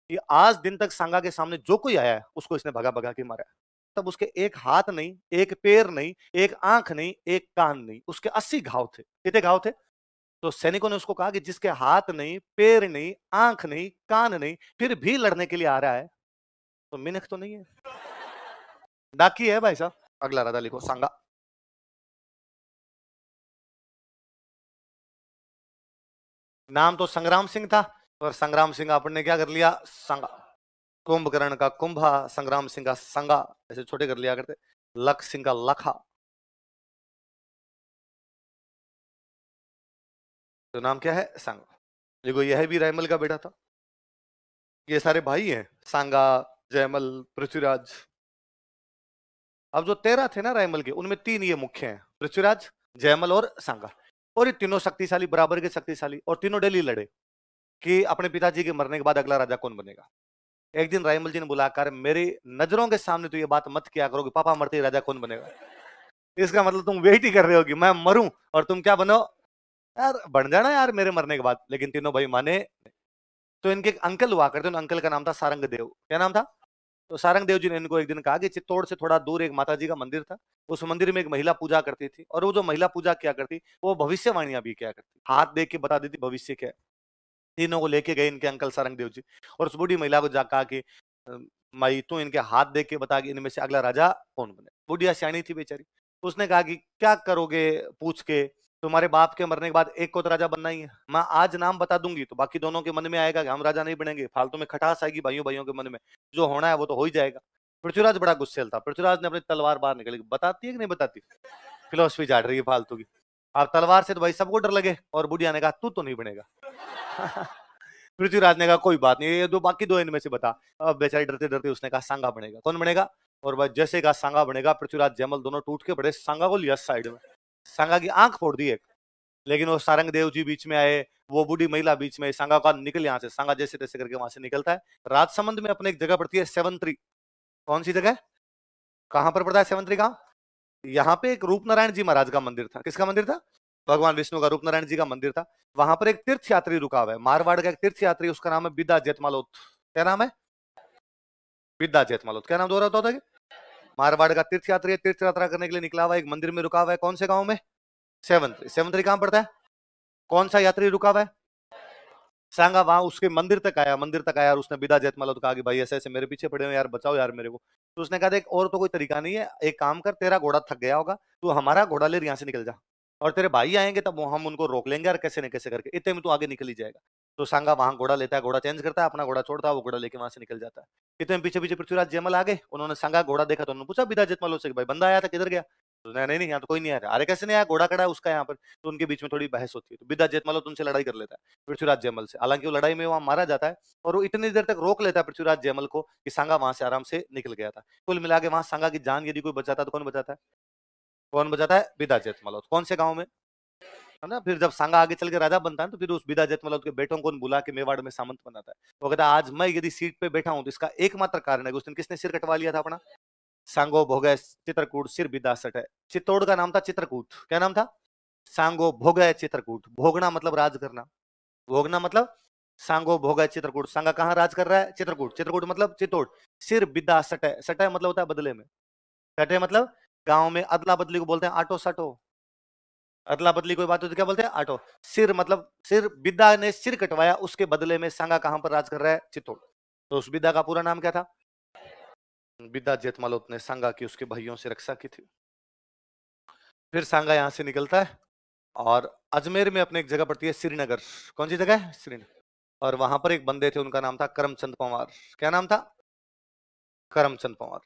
कि आज दिन तक सांगा के सामने जो कोई आया है उसको इसने भगा भगा के मारा है। तब उसके एक हाथ नहीं, एक पैर नहीं, एक आंख नहीं, एक कान नहीं, उसके 80 घाव थे। कितने घाव थे? तो सैनिकों ने उसको कहा कि जिसके हाथ नहीं, पैर नहीं, आंख नहीं, कान नहीं, फिर भी लड़ने के लिए आ रहा है, तो मिनख तो नहीं है। डाकी है भाई साहब। अगला राजा लिखो, सांगा। नाम तो संग्राम सिंह था, और संग्राम सिंह आपने ने क्या कर लिया? सांगा। कुंभकर्ण का कुंभा, संग्राम सिंह का संगा, ऐसे छोटे कर लिया करते। लख सिंह का लखा। तो नाम क्या है? सांगा। देखो यह भी रायमल का बेटा था। ये सारे भाई हैं, सांगा, जयमल, पृथ्वीराज। अब जो 13 थे ना रायमल के, उनमें 3 ये मुख्य हैं, पृथ्वीराज, जयमल और सांगा। और ये तीनों शक्तिशाली, बराबर के शक्तिशाली, और तीनों डेली लड़े कि अपने पिताजी के मरने के बाद अगला राजा कौन बनेगा। एक दिन रायमल जी ने बुलाकर, मेरी नजरों के सामने तो ये बात मत किया करो कि पापा मरते ही राजा कौन बनेगा। इसका मतलब तुम वेट ही कर रहे हो कि मैं मरूं और तुम क्या बनो। यार बन जाना यार मेरे मरने के बाद। लेकिन तीनों भाई माने। तो इनके एक अंकल हुआ करते, उन अंकल का नाम था सारंग देव। क्या नाम था? तो सारंग देव जी ने इनको एक दिन कहा कि चित्तौड़ से थोड़ा दूर एक माता जी का मंदिर था। उस मंदिर में एक महिला पूजा करती थी, और वो जो महिला पूजा क्या करती, वो भविष्यवाणियां भी क्या करती, हाथ देख के बता देती भविष्य क्या है। तीनों को लेके गए इनके अंकल सारंग देव जी, और उस बूढ़ी महिला को जा कहा कि माई तू इनके हाथ देख के बता कि इनमें से अगला राजा कौन बने। बुढ़िया सियाणी थी बेचारी। उसने कहा कि क्या करोगे पूछ के, तुम्हारे बाप के मरने के बाद एक को तो राजा बनना ही है। मैं आज नाम बता दूंगी तो बाकी दोनों के मन में आएगा कि हम राजा नहीं बनेंगे, फालतू में खटास आएगी भाइयों भाइयों के मन में। जो होना है वो तो हो ही जाएगा। पृथ्वीराज बड़ा गुस्सेल था। पृथ्वीराज ने अपनी तलवार बाहर निकली, बताती है कि नहीं बताती, फिलोसफी झाड़ रही है फालतू की। अब तलवार से तो भाई सबको डर लगे, और बुढ़िया ने कहा तू तो नहीं बनेगा। पृथ्वीराज ने कहा कोई बात नहीं, ये दो बाकी दो इनमें से बता। अब बेचारी डरते डरते उसने कहा सांगा बनेगा। कौन बनेगा? और भाई जैसे कहा सांगा बनेगा, पृथ्वीराज जयमल दोनों टूट के बड़े, सांगा को लिया साइड में, सांगा की आंख फोड़ दी एक। लेकिन वो सारंग देव जी बीच में आए, वो बूढ़ी महिला बीच में, सांगा का निकल यहाँ से, सांगा जैसे तैसे करके वहां से निकलता है। राजसमंद में अपने एक जगह पड़ती है सेवंत्री। कौन सी जगह? कहां पर पड़ता है सेवंत्री गांव? यहाँ पे एक रूप नारायण जी महाराज का मंदिर था। किसका मंदिर था? भगवान विष्णु का, रूप नारायण जी का मंदिर था। वहां पर एक तीर्थ यात्री रुका हुआ है, मारवाड़ का एक तीर्थ यात्री, उसका नाम है बिदा जेतमालोत। क्या नाम है? बिदा जेतमालोत। क्या नाम दोहराता होता है? मारवाड़ का तीर्थ यात्री है, तीर्थ यात्रा करने के लिए निकला हुआ है, एक मंदिर में रुका हुआ है। कौन से गांव में? सेवंत्री। सेवंत्री कहां पड़ता है? कौन सा यात्री रुका हुआ है? सांगा। वहां उसके मंदिर तक आया, मंदिर तक आया, और उसने बिदा जेतमाल कहा कि भाई ऐसे ऐसे मेरे पीछे पड़े हो यार, बचाओ यार मेरे को। तो उसने कहा देख और तो कोई तरीका नहीं है, एक काम कर, तेरा घोड़ा थक गया होगा, तू हमारा घोड़ा ले यहाँ से निकल जा, और तेरे भाई आएंगे तब हम उनको रोक लेंगे, और कैसे न कैसे करके इतने में तू आगे निकल ही जाएगा। तो सांगा वहां घोड़ा लेता है, घोड़ा चेंज करता है, अपना घोड़ा छोड़ता है, वो घोड़ा लेके वहां से निकल जाता है। इतने में पीछे पीछे पृथ्वीराज जयमल आ गए। उन्होंने सांगा घोड़ा देखा तो उन्होंने पूछा बिदा जेतमल से, भाई बंदा आया था किधर गया? तो नहीं नहीं यहाँ तो कोई नहीं आया। अरे कैसे नहीं आया, घोड़ा खड़ा है उसका यहाँ पर। तो उनके बीच में थोड़ी बहस होती है, तो बिदा जेतमल उनसे लड़ाई कर लेता है पृथ्वीराज जयमल से। हालांकि वो लड़ाई में वहां मारा जाता है, और वो इतनी देर तक रोक लेता है पृथ्वीराज जयमल को कि सांगा वहां से आराम से निकल गया था। कुल मिला के वहां सांगा की जान यदि कोई बचाता तो कौन बचाता है? कौन बचाता है? बिदा जेतमल। कौन से गांव में? है ना। फिर जब सांगा आगे चल के राजा बनता है तो फिर उस बिदा जेतमल के बेटों को बुला के मेवाड़ में सामंत बनाता है। वो कहता है आज मैं यदि सीट पे बैठा हूं तो इसका एकमात्र कारण है कि उस दिन किसने सिर कटवा लिया था अपना? सांगो भोगे चित्रकूट सिर बिदा सट है। चित्तौड़ का नाम था चित्रकूट। क्या नाम था? सांगो भोगे चित्रकूट। भोगना मतलब राज करना, भोगना मतलब सांगो भोग है चित्रकूट। सांगा कहां राज कर रहा है? चित्रकूट। चित्रकूट मतलब चित्तौड़। सिर बिदा सटे, सटे मतलब होता है बदले में, सटे मतलब गांव में अदला बदली को बोलते हैं आटो सटो। अदला बदली कोई बात होती है क्या बोलते हैं? आटो। सिर मतलब सिर, बिदा ने सिर कटवाया, उसके बदले में सांगा कहां पर राज कर रहा है? चित्तौड़। तो उस बिदा का पूरा नाम क्या था? बिदा जेतमालोत ने सांगा की उसके भाइयों से रक्षा की थी। फिर सांगा यहां से निकलता है, और अजमेर में अपने एक जगह पड़ती है श्रीनगर। कौन सी जगह है? श्रीनगर। और वहां पर एक बंदे थे, उनका नाम था करमचंद पंवार। क्या नाम था? करमचंद पंवार।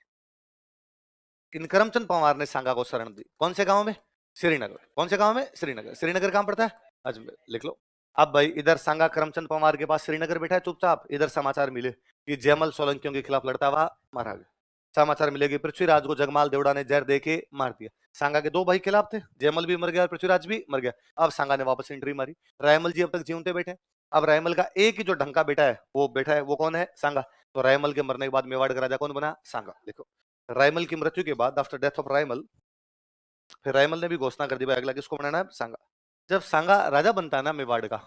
इन करमचंद पंवार ने सांगा को शरण दी। कौन से गांव में? श्रीनगर। कौन से गांव में? श्रीनगर। श्रीनगर कहां पड़ता है? अजमेर। लिख लो। अब भाई इधर सांगा करमचंद पंवार के पास श्रीनगर बैठा है चुपचाप, इधर समाचार मिले कि जयमल सोलंकियों के खिलाफ लड़ता हुआ मारा गया। समाचार मिले कि पृथ्वीराज को जगमाल देवड़ा ने जहर दे के मार दिया। सांगा के दो भाई खिलाफ थे, जयमल भी मर गया और पृथ्वीराज भी मर गया। अब सांगा ने वापस एंट्री मारी। रायमल जी अब तक जीवते बैठे। अब रायमल का एक ही जो ढंका बेटा है वो बैठा है, वो कौन है? सांगा। तो रायमल के मरने के बाद मेवाड़ का राजा कौन बना? सांगा। देखो, रायमल की मृत्यु के बाद, आफ्टर डेथ ऑफ रायमल, फिर रायमल ने भी घोषणा कर दी भाई अगला किसको बनाना है? सांगा। जब सांगा राजा बनता है ना मेवाड़ का,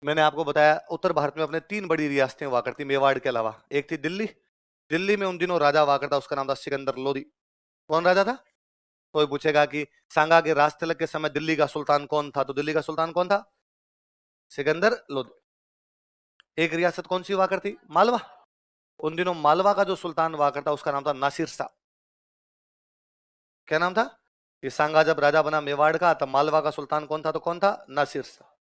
मैंने आपको बताया उत्तर भारत में अपने 3 बड़ी रियासतें हुआ करती मेवाड़ के अलावा। एक थी दिल्ली, दिल्ली में उन दिनों राजा हुआ करता, उसका नाम था सिकंदर लोदी। कौन राजा था? कोई पूछेगा कि सांगा के राज तिलक के समय दिल्ली का सुल्तान कौन था, तो दिल्ली का सुल्तान कौन था? सिकंदर लोदी। एक रियासत कौन सी हुआ करती? मालवा। उन दिनों मालवा का जो सुल्तान हुआ करता उसका नाम था नासिर शाह। क्या नाम था? कि सांगा जब राजा बना मेवाड़ का, तब मालवा का सुल्तान कौन था? तो कौन था? नासिर शाह।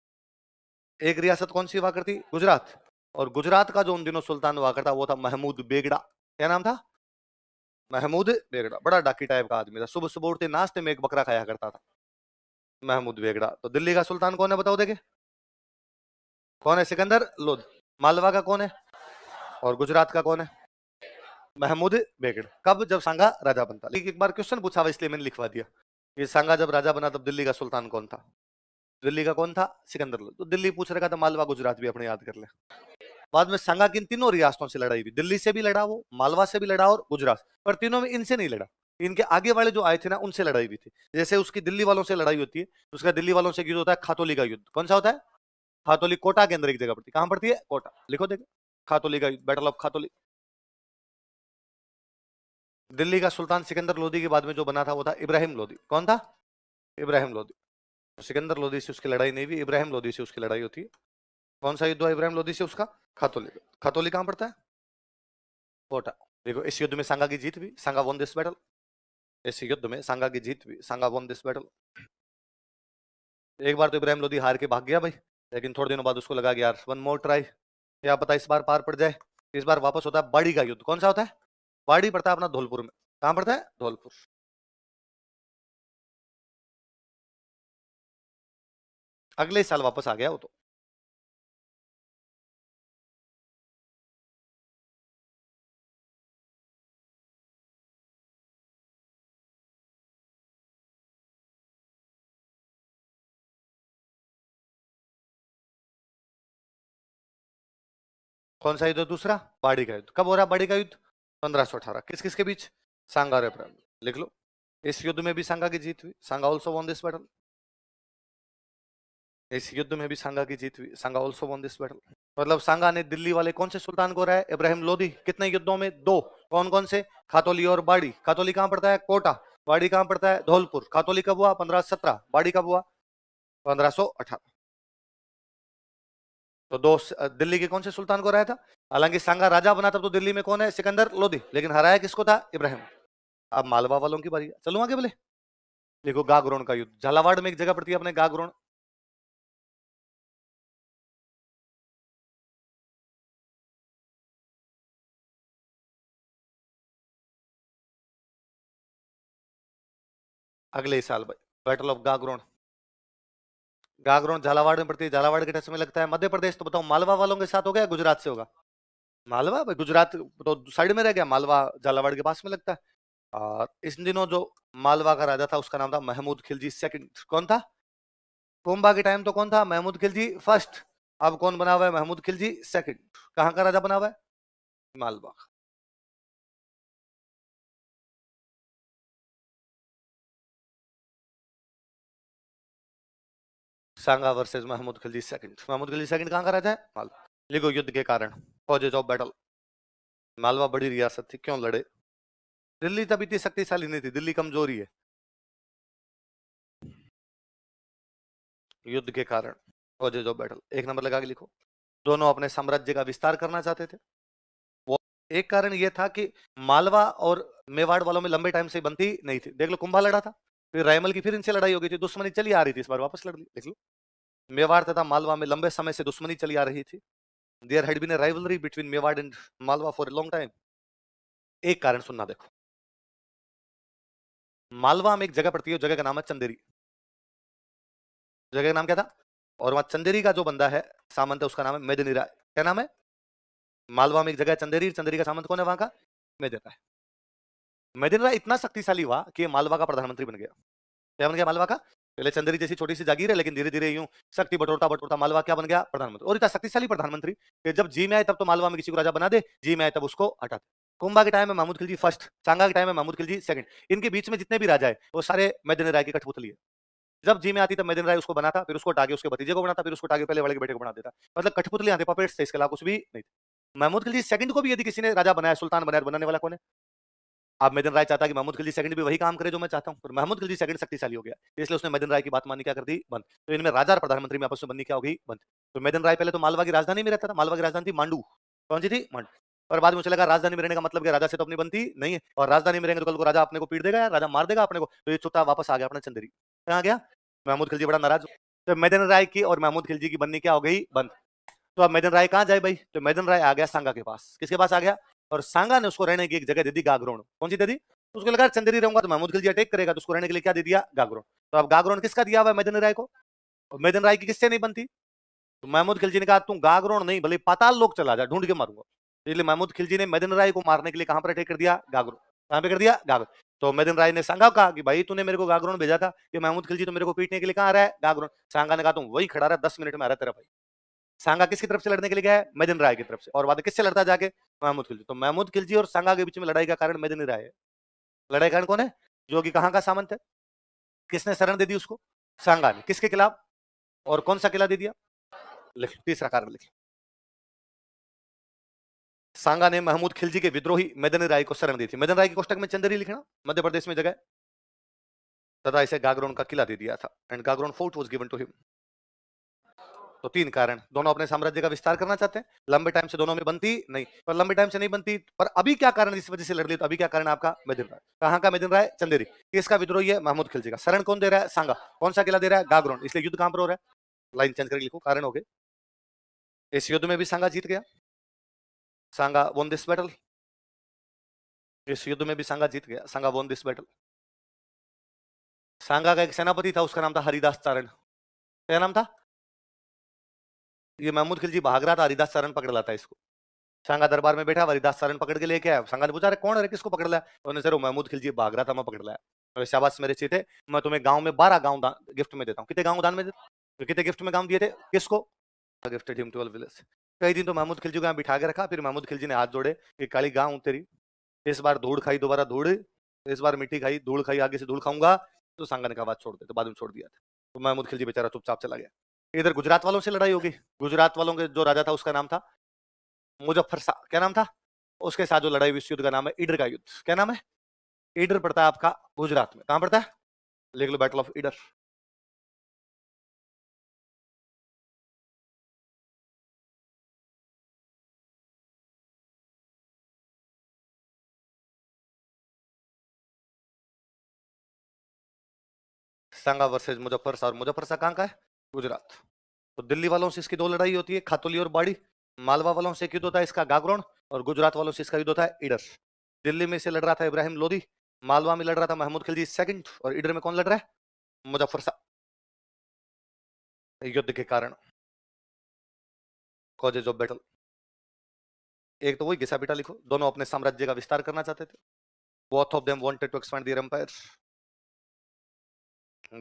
एक रियासत कौन सी हुआ करती? गुजरात। और गुजरात का जो उन दिनों सुल्तान हुआ करता वो था महमूद बेगड़ा। क्या नाम था? महमूद बेगड़ा। बड़ा डाकी टाइप का आदमी था, सुबह सुबह उठते नाश्ते में एक बकरा खाया करता था। महमूद बेगड़ा। तो दिल्ली का सुल्तान कौन है बताओ देखे? कौन है? सिकंदर लोध। मालवा का कौन है? और गुजरात का कौन है? महमूद बेगड़ा। कब? जब सांगा राजा बनता। लेकिन एक बार क्वेश्चन पूछा हुआ इसलिए मैंने लिखवा दिया कि सांगा जब राजा बना तब दिल्ली का सुल्तान कौन था? दिल्ली का कौन था? सिकंदर लोधी। तो दिल्ली पूछ रखा था, मालवा गुजरात भी अपने याद कर ले। बाद में सांगा की इन तीनों रियासतों से लड़ाई हुई, दिल्ली से भी लड़ा वो, मालवा से भी लड़ा और गुजरात, पर तीनों में इनसे नहीं लड़ा। इनके आगे वाले जो आए थे ना उनसे लड़ाई हुई थी। जैसे उसकी दिल्ली वालों से लड़ाई होती है, उसका दिल्ली वालों से युद्ध होता है खातोली का युद्ध। कौन सा होता है? खातोली। कोटा के अंदर एक जगह पड़ती है। कहां पड़ती है? कोटा। लिखो देखो, खातोली का युद्ध, बैटल ऑफ खातोली। दिल्ली का सुल्तान सिकंदर लोधी के बाद में जो बना था वो था इब्राहिम लोधी। कौन था? इब्राहिम लोधी। सिकंदर लोधी से उसकी लड़ाई नहीं हुई, इब्राहिम लोधी से उसकी लड़ाई होती है। कौन सा युद्ध हुआ इब्राहिम लोधी से उसका? खातोली। खातोली कहां पड़ता है? कोटा। देखो इस युद्ध में सांगा की जीत हुई, सांगा वॉन दिस बैटल। इस युद्ध में सांगा की जीत हुई, सांगा वॉन दिस बैटल। एक बार तो इब्राहिम लोधी हार के भाग गया भाई, लेकिन थोड़े दिनों बाद उसको लगा कि यार वन मोर ट्राई, क्या पता इस बार पार पड़ जाए। इस बार वापस होता है बाड़ी का युद्ध। कौन सा होता है? बाड़ी पड़ता है अपना धौलपुर में। कहां पड़ता है? धौलपुर। अगले साल वापस आ गया वो तो। कौन सा युद्ध? दूसरा बाड़ी का युद्ध। कब हो रहा है बाड़ी का युद्ध? 1518। किस किस के बीच? सांगा और इब्राहिम। लिख लो। इस युद्ध में भी सांगा की जीत हुई, सांगा ऑल्सो वॉन दिस बैटल। इस युद्ध में भी सांगा की जीत हुई, सांगा ऑल्सो वॉन दिस बैटल। मतलब सांगा ने दिल्ली वाले कौन से सुल्तान को हराया? इब्राहिम लोधी। कितने युद्धों में? 2। कौन कौन से? खातोली और बाड़ी। खातोली कहां पड़ता है? कोटा। बाड़ी कहां पड़ता है? धौलपुर। खातोली कब हुआ? 1517। बाड़ी कब हुआ? 1518। तो दिल्ली के कौन से सुल्तान को हराया था? हालांकि सांगा राजा बना तब तो दिल्ली में कौन है? सिकंदर लोधी। लेकिन हराया किसको था? इब्राहिम। अब मालवा वालों की बारी। चलूं आगे बोले? देखो गागरोन का युद्ध, झालावाड़ में एक जगह पड़ती है अपने गागरोन। अगले साल भाई, बैटल ऑफ गागरोन। गागरोन झालावाड़ में पड़ती है, झालावाड़ के टच में लगता है मध्य प्रदेश। तो बताओ मालवा वालों के साथ हो गया, गुजरात से होगा? मालवा भाई, गुजरात तो साइड में रह गया, मालवा झालावाड़ के पास में लगता है। और इस दिनों जो मालवा का राजा था उसका नाम था महमूद खिलजी सेकंड। कौन था? कोम्बा के टाइम तो कौन था? महमूद खिलजी फर्स्ट। अब कौन बना हुआ है? महमूद खिलजी सेकंड। कहां का राजा बना हुआ है? Malwa. Sanga versus Mahmud Khilji second. Mahmud Khilji second कहां का राजा है? मालवा। लिखो युद्ध के कारण, कॉजेज ऑफ बैटल। मालवा बड़ी रियासत थी, क्यों लड़े? दिल्ली तब इतनी शक्तिशाली नहीं थी, दिल्ली कमजोरी है। युद्ध के कारण, कॉजेज ऑफ बैटल। एक नंबर लगा के लिखो। दोनों अपने साम्राज्य का विस्तार करना चाहते थे। वो एक कारण यह था कि मालवा और मेवाड़ वालों में लंबे टाइम से बनती नहीं थी। देख लो कुंभा लड़ा था, फिर रायमल की फिर इनसे लड़ाई हो गई थी, दुश्मनी चली आ रही थी, इस बार वापस लड़ ली। देख लो, मेवाड़ तथा मालवा में लंबे समय से दुश्मनी चली आ रही थी। There had been a rivalry between Mewar and Malwa for a long time. एक कारण सुनना देखो, मालवा में एक जगह पड़ती है, जगह का नाम है चंदेरी। जगह का नाम क्या था? और वहां चंदेरी का जो बंदा है, सामंत है, उसका नाम है मेदिनी राय। क्या नाम है? मालवा में एक जगह है चंदेरी, चंदेरी का सामंत कौन है वहां का? मेदिनी राय। मेदिनी राय इतना शक्तिशाली हुआ कि मालवा का प्रधानमंत्री बन गया। क्या बन गया मालवा का? पहले चंदेरी जैसी छोटी सी जागीर है, लेकिन धीरे धीरे यूं शक्ति बटोरता बटोरता मालवा क्या बन गया? प्रधानमंत्री। और इतना शक्तिशाली प्रधानमंत्री कि जब जी में आए तब तो मालवा में किसी को राजा बना दे, जी में आए तब उसको हटा दे। कुंभा के टाइम में महमूद खिलजी फर्स्ट, सांगा के टाइम में महमूद खिलजी सेकंड। इनके बीच में जितने भी राजा है वो सारे मेदिनी राय की कठपुतली है। जब जी में आती तब मदन राय उसको बनाता, फिर उसको उठा के उसके भतीजे को बनाता, फिर उसको उठा के पहले वाले के बेटे को बना देता। मतलब कठपुतली आते, पपेट्स थे, इसके अलावा कुछ भी नहीं थे। महमूद खिलजी सेकंड को भी यदि किसी ने राजा बनाया, सुल्तान बनाया, तो बनाने वाला कौन है? अब मदन राय चाहता कि महमूद खिलजी सेकंड भी वही काम करे जो मैं चाहता हूँ, पर महमूद खिलजी सेकंड शक्तिशाली हो गया, इसलिए उसने मदन राय की बात मानी, क्या कर दी? बंद। तो इनमें राजा और प्रधानमंत्री में आपस में बननी क्या हो गई? बंद। तो मदन राय पहले तो मालवा की राजधानी में रहता था, मालवा की राजधानी थी मांडू। कौन सी थी? मांडू। और बाद में उसे लगा राजधानी में रहने का मतलब क्या, राजा से तो अपनी बनती नहीं है, और राजधानी में रहेंगे तो कल को राजा अपने को पीट देगा यार, राजा मार देगा अपने को, तो ये चुपचाप वापस आ गया अपना चंदेरी। कहाँ गया? महमूद खिलजी बड़ा नाराज। तो मदन राय की और महमूद खिलजी की बननी क्या हो गई? बंद। तो अब मदन राय कहाँ जाए भाई? तो मदन राय आ गया सांगा के पास। किसके पास आ गया? और सांगा ने उसको रहने की एक जगह दे दी, गागरोन। कौन सी दे दी? उसको लगा चंदेरी रहूंगा तो महमूद खिलजी अटैक करेगा, तो उसको रहने के लिए क्या दे दिया? गागरोन। तो अब गागरोन किसका दिया हुआ है? मदन राय को। और मदन राय की किससे नहीं बनती? तो महमूद खिलजी ने कहा तू गागरोन नहीं भले पाताल लोक चला जा, ढूंढ के मारूंगा। इसलिए महमूद खिलजी ने मदन राय को मारने के लिए कहां पर अटैक कर दिया? गागरोन। कहां पे कर दिया? गागरोन। तो मदन राय ने सांगा कहा कि भाई तूने मेरे को गागरोन भेजा था कि महमूद खिलजी तो मेरे को पीटने के लिए कहां आ रहा है? गागरोन। सांगा ने कहा तुम वही खड़ा रहा, 10 मिनट में आ रहा तेरा भाई। सांगा किसकी तरफ से लड़ने के लिए गया है? मदन राय की तरफ से। और बाद किससे लड़ता जाके? महमूद खिलजी। तो महमूद खिलजी और सांगा के बीच में लड़ाई का कारण मदन राय है। लड़ाई कारण कौन है? जो कि कहां का सामंत है? किसने शरण दे दी उसको? सांगा ने। किसके खिलाफ? और कौन सा किला दे दिया? लिख, तीसरा कारण लिख। सांगा ने महमूद खिलजी के विद्रोही मदन राय को शरण दी थी। मदन राय के कोष्टक में चंदेरी लिखना, मध्य प्रदेश में जगह, तथा इसे गागरोन का किला दे दिया था, and Gagron fort was given to him. तो 3 कारण, दोनों अपने साम्राज्य का विस्तार करना चाहते हैं, लंबे टाइम से दोनों में बनती नहीं, पर लंबे टाइम से नहीं बनती, पर अभी क्या कारण इस वजह से लड़ ली? तो अभी क्या कारण आपका? मदन राय। कहां का मदन राय? चंदेरी। किसका विद्रोही है? महमूद खिलजी का। शरण कौन दे रहा है? सांगा। कौन सा किला दे रहा है? गागरोन। इसलिए युद्ध कहां पर हो रहा है? लाइन चेंज करके लिखो, कारण हो गए। इस युद्ध में भी सांगा जीत गया, सांगा वोन दिस बैटल। इस युद्ध में भी सांगा जीत गया, सांगा वोन दिस बैटल। सांगा का एक सेनापति था, उसका नाम था हरिदास चारण। क्या नाम था? ये महमूद खिलजी भाग रहा था, हरिदास चारण पकड़ लाता है इसको। सांगा दरबार में बैठा, हरिदास चारण पकड़ के लेके आया। सांगा ने पूछा अरे कौन है, किसको पकड़ लाया? उन्होंने सर वो महमूद खिलजी भाग रहा था, मैं पकड़ लाया। अरे शाबाश मेरे चीते, मैं तुम्हें गांव में 12 गांव गिफ्ट में देता हूँ। कितने गांव दान में देता? तो कितने गिफ्ट में गांव दिए थे? किसको? Gifted him 12 village. कई दिन तो महमूद खिलजी को यहाँ बिठा के रखा, फिर महमूद खिलजी ने हाथ जोड़े कि काली गांव तेरी, इस बार धूड़ खाई दोबारा धूड़, इस बार मिट्टी खाई धूड़ खाई, आगे से धूड़ खाऊंगा। तो सांगा ने कहा बात छोड़ दे, तो बाद में छोड़ दिया था। तो महमूद खिलजी बेचारा चुपचाप चला गया। इधर गुजरात वालों से लड़ाई होगी। गुजरात वालों के जो राजा था उसका नाम था मुजफ्फर शाह। क्या नाम था? उसके साथ जो लड़ाई हुई, युद्ध का नाम है ईडर का युद्ध। क्या नाम है? ईडर पड़ता है आपका गुजरात में। कहां पड़ता है? लिख लो, battle of Idar. Sanga versus Muzaffar Shah. और मुजफ्फर शाह कहां का है? गुजरात। तो दिल्ली वालों से इसकी 2 लड़ाई होती है, खातोली और बाड़ी। मालवा वालों से युद्ध होता है इसका गागरोन, और गुजरात वालों से इसका युद्ध होता है ईडर। दिल्ली में से लड़ रहा था इब्राहिम लोदी, मालवा में लड़ रहा था महमूद खिलजी सेकंड, और ईडर में कौन लड़ रहा है? मुजफ्फर शाह। युद्ध के कारण, कॉजेज ऑफ बैटल। एक तो वही घिसा पिटा लिखो, दोनों अपने साम्राज्य का विस्तार करना चाहते थे। Both of them wanted to expand their empire.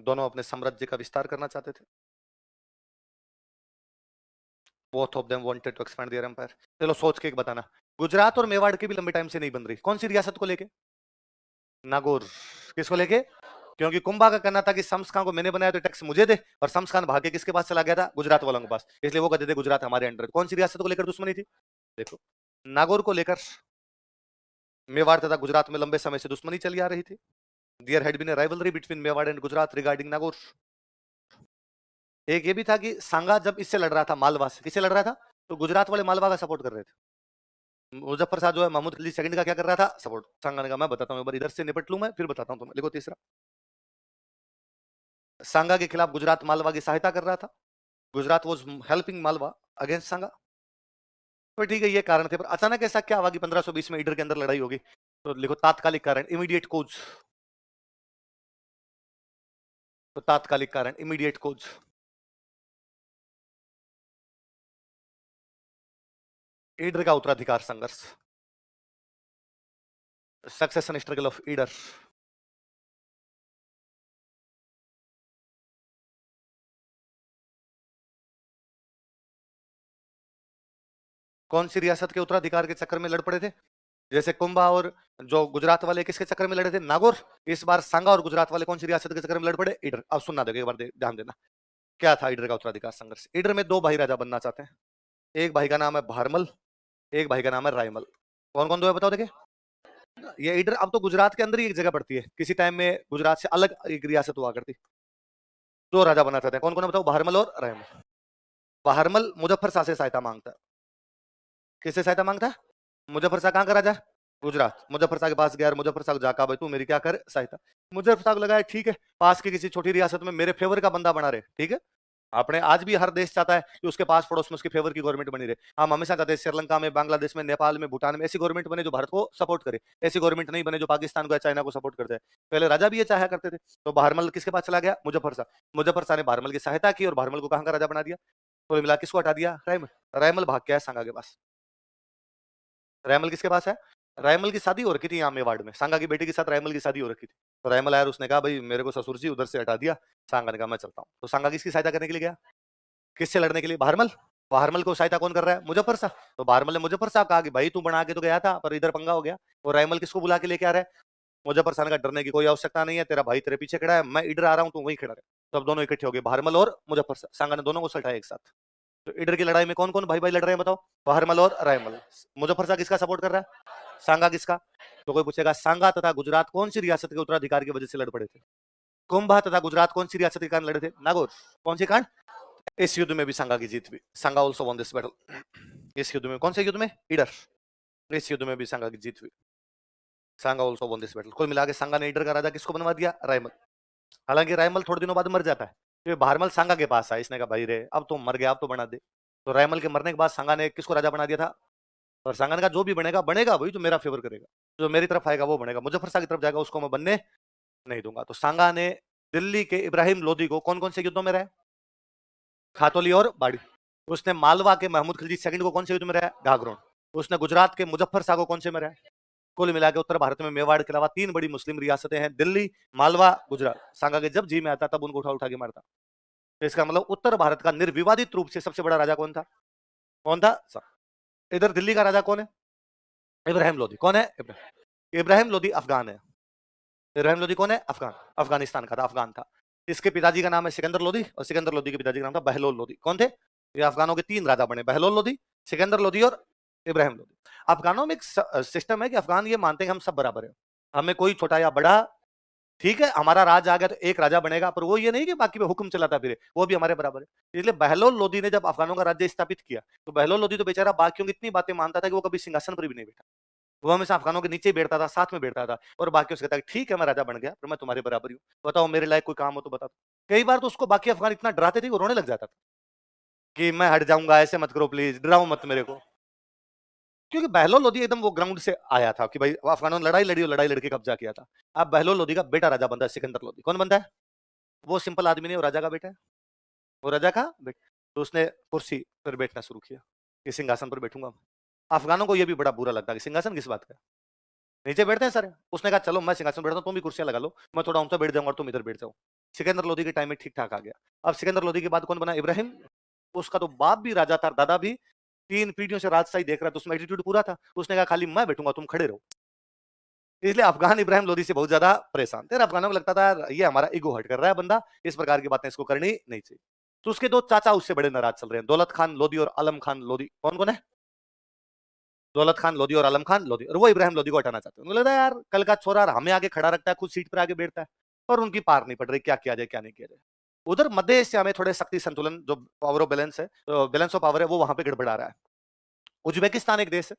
दोनों अपने साम्राज्य का विस्तार करना चाहते थे। Both of them wanted to expand their empire. चलो सोच के एक बताना, गुजरात और मेवाड़ की भी लंबे टाइम से नहीं बन रही, कौन सी रियासत को लेके? नागौर। किसको लेके? क्योंकि कुंभा का कहना था कि शम्स खान को मैंने बनाया तो टैक्स मुझे दे, और शम्स खान भाग के किसके पास चला गया था? गुजरात वालों के पास। इसलिए वो कहते थे गुजरात हमारे अंडर। कौन सी रियासत को लेकर दुश्मनी थी? देखो, नागौर को लेकर मेवाड़ तथा गुजरात में लंबे समय से दुश्मनी चली आ रही थी। There had been a rivalry between Mewar and Gujarat regarding Nagaur. एक ये भी था कि सांगा जब इससे लड़ रहा था, मालवा से, किससे लड़ रहा था? तो गुजरात वाले मालवा का सपोर्ट कर रहे थे। मुजफ्फर शाह जो है महमूद खिलजी सेकंड का क्या कर रहा था? सपोर्ट। सांगा ने कहा मैं बताता हूँ, एक बार इधर से निपट लूं मैं, फिर बताता हूँ तुम्हें। लिखो तीसरा, सांगा के खिलाफ गुजरात मालवा की सहायता कर रहा था। Gujarat was helping Malwa against Sanga. तो ठीक है, ये कारण थे, पर अचानक ऐसा क्या हुआ कि 1520 में ईडर के अंदर लड़ाई होगी? तो लिखो तात्कालिक कारण, इमीडिएट कोज। तो तात्कालिक कारण, इमीडिएट कोज। ईडर का उत्तराधिकार संघर्ष, सक्सेशन स्ट्रगल ऑफ ईडर। कौन सी रियासत के उत्तराधिकार के चक्कर में लड़ पड़े थे? जैसे कुंभा और जो गुजरात वाले किसके चक्कर में लड़े थे, नागौर। इस बार सांगा और गुजरात वाले कौन सी रियासत के चक्कर में लड़ पड़े, ईडर। अब सुनना देखो एक बार, ध्यान देना। क्या था ईडर का उत्तराधिकार संघर्ष? ईडर में दो भाई राजा बनना चाहते हैं। एक भाई का नाम है भारमल, एक भाई का नाम है रायमल। कौन कौन दो है बताओ देखे। ये ईडर अब तो गुजरात के अंदर ही एक जगह पड़ती है, किसी टाइम में गुजरात से अलग एक रियासत हुआ करती। दो राजा बनना चाहते हैं, कौन कौन है बताओ, भारमल और रायमल। भारमल मुजफ्फर शाह से सहायता मांगता है। किससे सहायता मांगता है? मुजफ्फर शाह कहाँ का राजा? गुजरात। मुजफ्फर शाह के पास गया और मुजफ्फर शाह जाका भाई तू मेरी क्या कर सहायता। मुजफ्फर शाह को लगा ठीक है, पास की किसी छोटी रियासत में मेरे फेवर का बंदा बना रहे, ठीक है। आपने आज भी हर देश चाहता है कि उसके पास पड़ोस में उसके फेवर की गवर्नमेंट बनी रहे। हम हमेशा चाहते हैं श्रीलंका में, बांग्लादेश में, नेपाल में, भूटान में ऐसी गवर्नमेंट बने जो भारत को सपोर्ट करे, ऐसी गवर्नमेंट नहीं बने जो पाकिस्तान को या चाइना को सपोर्ट करते हैं। पहले राजा भी ये चाहा करते थे। तो भारमल किसके पास चला गया? मुजफ्फर शाह। मुजफ्फर शाह ने भारमल की सहायता की और भारमल को कहां का राजा बना दिया? तो मिला किसको हटा दिया? रायमल। रायमल भाग गया सांगा के पास। रायमल किसके पास है? रायमल की शादी हो रखी थी यहाँ मेवाड़ में, सांगा की बेटी के साथ रायमल की शादी हो रखी थी। तो रायमल आया, उसने कहा भाई मेरे को ससुर जी उधर से हटा दिया। सांगा ने कहा मैं चलता हूँ। तो सांगा किसकी सहायता करने के लिए गया? किससे लड़ने के लिए? भारमल। भारमल को सहायता कौन कर रहा है? मुजफ्फर शाह। तो भारमल ने मुजफ्फर शाह कहा कि भाई तू बना के तो गया था पर इधर पंगा हो गया। और रायमल किसको बुला के लेके आ रहा है? मुजफ्फर शाह ने कहा डरने की कोई आवश्यकता नहीं है, तेरा भाई तेरे पीछे खड़ा है, मैं इधर आ रहा हूँ, तू वहीं खड़ा है। तो अब दोनों इकट्ठे हो गए, भारमल और मुजफ्फर शाह। सांगा ने दोनों को सल्टाया एक साथ। तो इधर की लड़ाई में कौन कौन भाई भाई लड़ रहे हैं बताओ? भारमल और रायमल। मुजफ्फर शाह किसका सपोर्ट कर रहा है? सांगा किसका? तो कोई पूछेगा सांगा तथा गुजरात कौन सी रियासत के उत्तराधिकार की वजह से लड़ पड़े थे? कुंभा तथा गुजरात कौन सी रियासत के कारण लड़े थे? नागौर। कौन सी कारण? इस युद्ध में भी सांगा की जीत हुई। सांगा ऑल्सो वन दिस बैटल। इस युद्ध में, कौन से युद्ध में? ईडर। इस युद्ध में भी सांगा की जीत हुई। सांगा ऑल्सो वन दिस बैटल। कुल मिला के सांगा ने ईडर का राजा किसको बनवा दिया? रायमल। हालांकि रायमल थोड़े दिनों बाद मर जाता है। फिर भारमल सांगा के पास आया, इसने कहा भाई रे अब तो मर गया, अब तो बना दे। तो रायमल के मरने के बाद सांगा ने किसको राजा बना दिया था? और सांगा ने कहा जो भी बनेगा बनेगा वही जो मेरा फेवर करेगा, जो मेरी तरफ आएगा वो बनेगा, मुजफ्फर शाह की तरफ जाएगा उसको मैं बनने नहीं दूंगा। तो सांगा ने दिल्ली के इब्राहिम लोदी को कौन कौन से युद्धों में रहा? खातौली और बाड़ी। उसने मालवा के महमूद खिलजी सेकंड को कौन से युद्ध में रहा? घाघरों। उसने गुजरात के मुजफ्फर शाह को कौन से में रहा? कुल मिला के उत्तर भारत में मेवाड़ के अलावा तीन बड़ी मुस्लिम रियासतें हैं, दिल्ली, मालवा, गुजरात। सांगा के जब जी में आता तब उनको उठा उठा के मारता। तो इसका मतलब उत्तर भारत का निर्विवादित रूप से सबसे बड़ा राजा कौन था? कौन था? इधर दिल्ली का राजा कौन है? इब्राहिम लोदी। कौन है? इब्राहिम लोदी अफगान है। इब्राहिम लोदी कौन है? अफगान, अफगानिस्तान का था, अफगान था। इसके पिताजी का नाम है सिकंदर लोदी और सिकंदर लोदी के पिताजी का नाम था बहलोल लोदी। कौन थे? ये अफगानों के तीन राजा बने, बहलोल लोदी, सिकंदर लोदी और इब्राहिम लोदी। अफगानों में एक सिस्टम है कि अफगान ये मानते हैं हम सब बराबर है, हमें कोई छोटा या बड़ा, ठीक है, हमारा राज आ गया तो एक राजा बनेगा, पर वो ये नहीं कि बाकी पे हुक्म चलाता फिरे, वो भी हमारे बराबर है। इसलिए बहलोल लोदी ने जब अफगानों का राज्य स्थापित किया तो बहलोल लोदी तो बेचारा बाकियों की इतनी बातें मानता था कि वो कभी सिंहासन पर भी नहीं बैठा। वो हमेशा अफगानों के नीचे ही बैठता था, साथ में बैठता था और बाकी उसके कहता ठीक है मैं राजा बन गया पर मैं तुम्हारे बराबर ही हूँ, बताओ मेरे लायक कोई काम हो तो बता दो। कई बार तो उसको बाकी अफगान इतना डराते थे वो रोने लग जाता था कि मैं हट जाऊंगा, ऐसे मत करो प्लीज, डराओ मत मेरे को। क्योंकि बहलोल लोदी एकदम वो ग्राउंड से आया था कि भाई अफगानों ने लड़ाई लड़ी और लड़ाई लड़के कब्जा किया था। अब बहलोल लोदी का बेटा राजा बनता है सिकंदर लोदी। कौन बनता है? वो सिंपल आदमी नहीं, वो राजा का बेटा है। वो राजा का बेटा। तो उसने कुर्सी पर बैठना शुरू किया कि सिंहासन पर बैठूंगा। अफगानों को यह भी बड़ा बुरा लगता है कि सिंहासन किस बात का, नीचे बैठते हैं सारे। उसने कहा चलो मैं सिंहासन बैठता हूँ, तुम भी कुर्सियां लगा लो, मैं थोड़ा ऊंचा बैठ जाऊंगा और तुम इधर बैठ जाओ। सिकंदर लोदी के टाइम में ठीक ठाक आ गया। अब सिकंदर लोदी के बाद कौन बना? इब्राहिम। उसका तो बाप भी राजा था, दादा भी, तीन पीढ़ियों से राजशाही देख रहा था, उसमें एटीट्यूड पूरा था। उसने कहा खाली मैं बैठूंगा, तुम खड़े रहो। इसलिए अफगान इब्राहिम लोदी से बहुत ज्यादा परेशान थे। अफगानों को लगता था यार ये हमारा ईगो हर्ट कर रहा है बंदा, इस प्रकार की बातें इसको करनी नहीं चाहिए। तो उसके दो चाचा उससे बड़े नाराज चल रहे हैं, दौलत खान लोदी और आलम खान लोदी। कौन कौन है? दौलत खान लोदी और आलम खान लोदी। और वो इब्राहिम लोदी को हटाना चाहते हैं। उनको लगता है यार कल का छोरा हमें आगे खड़ा रखता है, खुद सीट पर आगे बैठता है और उनकी पार नहीं पड़ रही, क्या किया जाए क्या नहीं किया जाए। उधर मध्य एशिया में थोड़े शक्ति संतुलन, जो पावर ऑफ बैलेंस है, बैलेंस ऑफ पावर है, वो वहां पे गड़बड़ा रहा है। उज्बेकिस्तान एक देश है,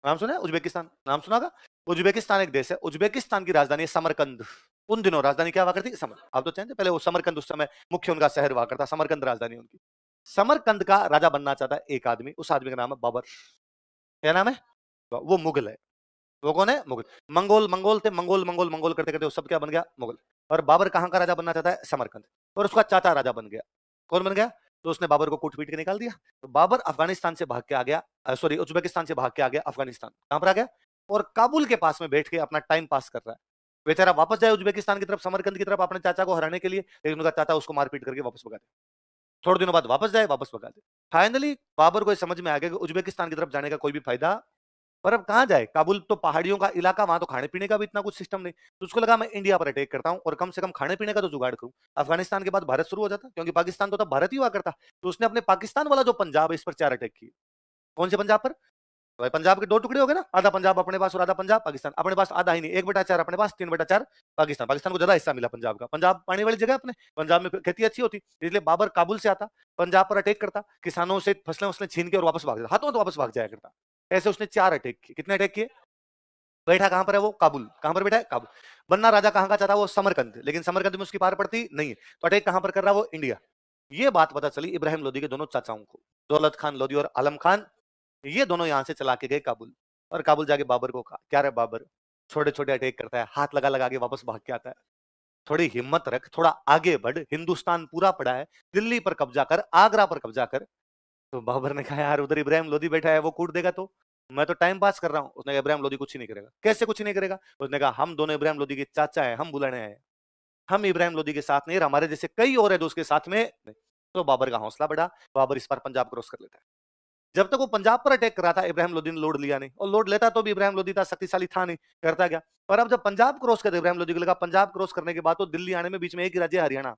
नाम सुना है? उज्बेकिस्तान नाम सुना होगा। उज्बेकिस्तान एक देश है, उज्बेकिस्तान की राजधानी है समरकंद। उन दिनों राजधानी क्या हुआ करती? समर। आप तो चाहते पहले वो समरकंद, उस समय मुख्य उनका शहर हुआ करता, समरकंद राजधानी उनकी। समरकंद का राजा बनना चाहता है एक आदमी, उस आदमी का नाम है बाबर। क्या नाम है? वो मुगल है। वो कौन है? मुगल। मंगोल मंगोल थे, मंगोल मंगोल मंगोल करते करते वो सब क्या बन गया? मुगल। और बाबर कहां का राजा बनना चाहता है? समरकंद। और उसका चाचा राजा बन गया। कौन बन गया? तो उसने बाबर को कूट पीट के निकाल दिया। तो बाबर अफगानिस्तान से भाग के आ गया, सॉरी उज्बेकिस्तान से भाग के आ गया अफगानिस्तान। कहां पर आ गया? और काबुल के पास में बैठ के अपना टाइम पास कर रहा है। बेचारा वापस जाए उज्बेकिस्तान की तरफ, समरकंद की तरफ, अपने चाचा को हराने के लिए, लेकिन उनका चाचा उसको मारपीट करके वापस भगा दे। थोड़े दिनों बाद वापस जाए, वापस भगा दे। फाइनली बाबर को समझ में आ गया कि उज्बेकिस्तान की तरफ जाने का कोई भी फायदा पर अब कहाँ जाए, काबुल तो पहाड़ियों का इलाका, वहां तो खाने पीने का भी इतना कुछ सिस्टम नहीं। तो उसको लगा मैं इंडिया पर अटैक करता हूँ और कम से कम खाने पीने का तो जुगाड़ करूँ। अफगानिस्तान के बाद भारत शुरू हो जाता, क्योंकि पाकिस्तान तो तब भारत ही हुआ करता। तो उसने अपने पाकिस्तान वाला जो पंजाब है इस पर 4 अटैक किए। कौन से पंजाब पर? भाई पंजाब के 2 टुकड़े हो गए ना, आधा पंजाब अपने पास और आधा पंजाब पाकिस्तान। अपने पास आधा ही नहीं, 1/4 अपने पास, 3/4 पाकिस्तान। पाकिस्तान को ज्यादा हिस्सा मिला पंजाब का। पंजाब पानी वाली जगह अपने, पंजाब में खेती अच्छी होती, इसलिए बाबर काबुल से आता, पंजाब पर अटैक करता, किसानों से फसलें वसलें छीन के और वापस भाग जाता, हाथों तो वापस भाग जाया करता। ऐसे उसने 4 अटैक किए। कितने अटैक किए? बैठा कहां पर है वो? काबुल। कहां पर बैठा है? काबुल। बनना राजा कहां का चाहता? वो समरकंद, लेकिन समरकंद में उसकी पार पड़ती नहीं है। तो अटैक कहां पर कर रहा? वो इंडिया। ये बात पता चली इब्राहिम लोदी के दोनों चाचाओं को, दौलत खान लोदी और आलम खान। ये दोनों यहां से चला के गए काबुल, और काबुल जाके बाबर को कहा, क्या रे बाबर, छोटे छोटे अटैक करता है, हाथ लगा लगा के वापस भाग के आता है, थोड़ी हिम्मत रख, थोड़ा आगे बढ़, हिंदुस्तान पूरा पड़ा है, दिल्ली पर कब्जा कर, आगरा पर कब्जा कर। तो बाबर ने कहा, यार उधर इब्राहिम लोदी बैठा है, वो कूट देगा तो मैं तो टाइम पास कर रहा हूं। उसने कहा, इब्राहिम लोदी कुछ ही नहीं करेगा। कैसे कुछ नहीं करेगा? उसने कहा, हम दोनों इब्राहिम लोदी के चाचा है, हम बुलाने आए, हम इब्राहिम लोदी के साथ नहीं, हमारे जैसे कई और है जो उसके साथ में नहीं। तो बाबर का हौसला बढ़ा, बाबर इस बार पंजाब क्रॉस कर लेता है। जब तक वो पंजाब पर अटैक कर रहा था, इब्राहिम लोदी ने लोड लिया नहीं, और लोड लेता तो भी इब्राहिम लोदी था शक्तिशाली था नहीं, करता गया। पर अब जब पंजाब क्रॉस कर इब्राहिम लोदी को लगा, पंजाब क्रॉस करने के बाद तो दिल्ली आने में बीच में एक ही राज्य है, हरियाणा।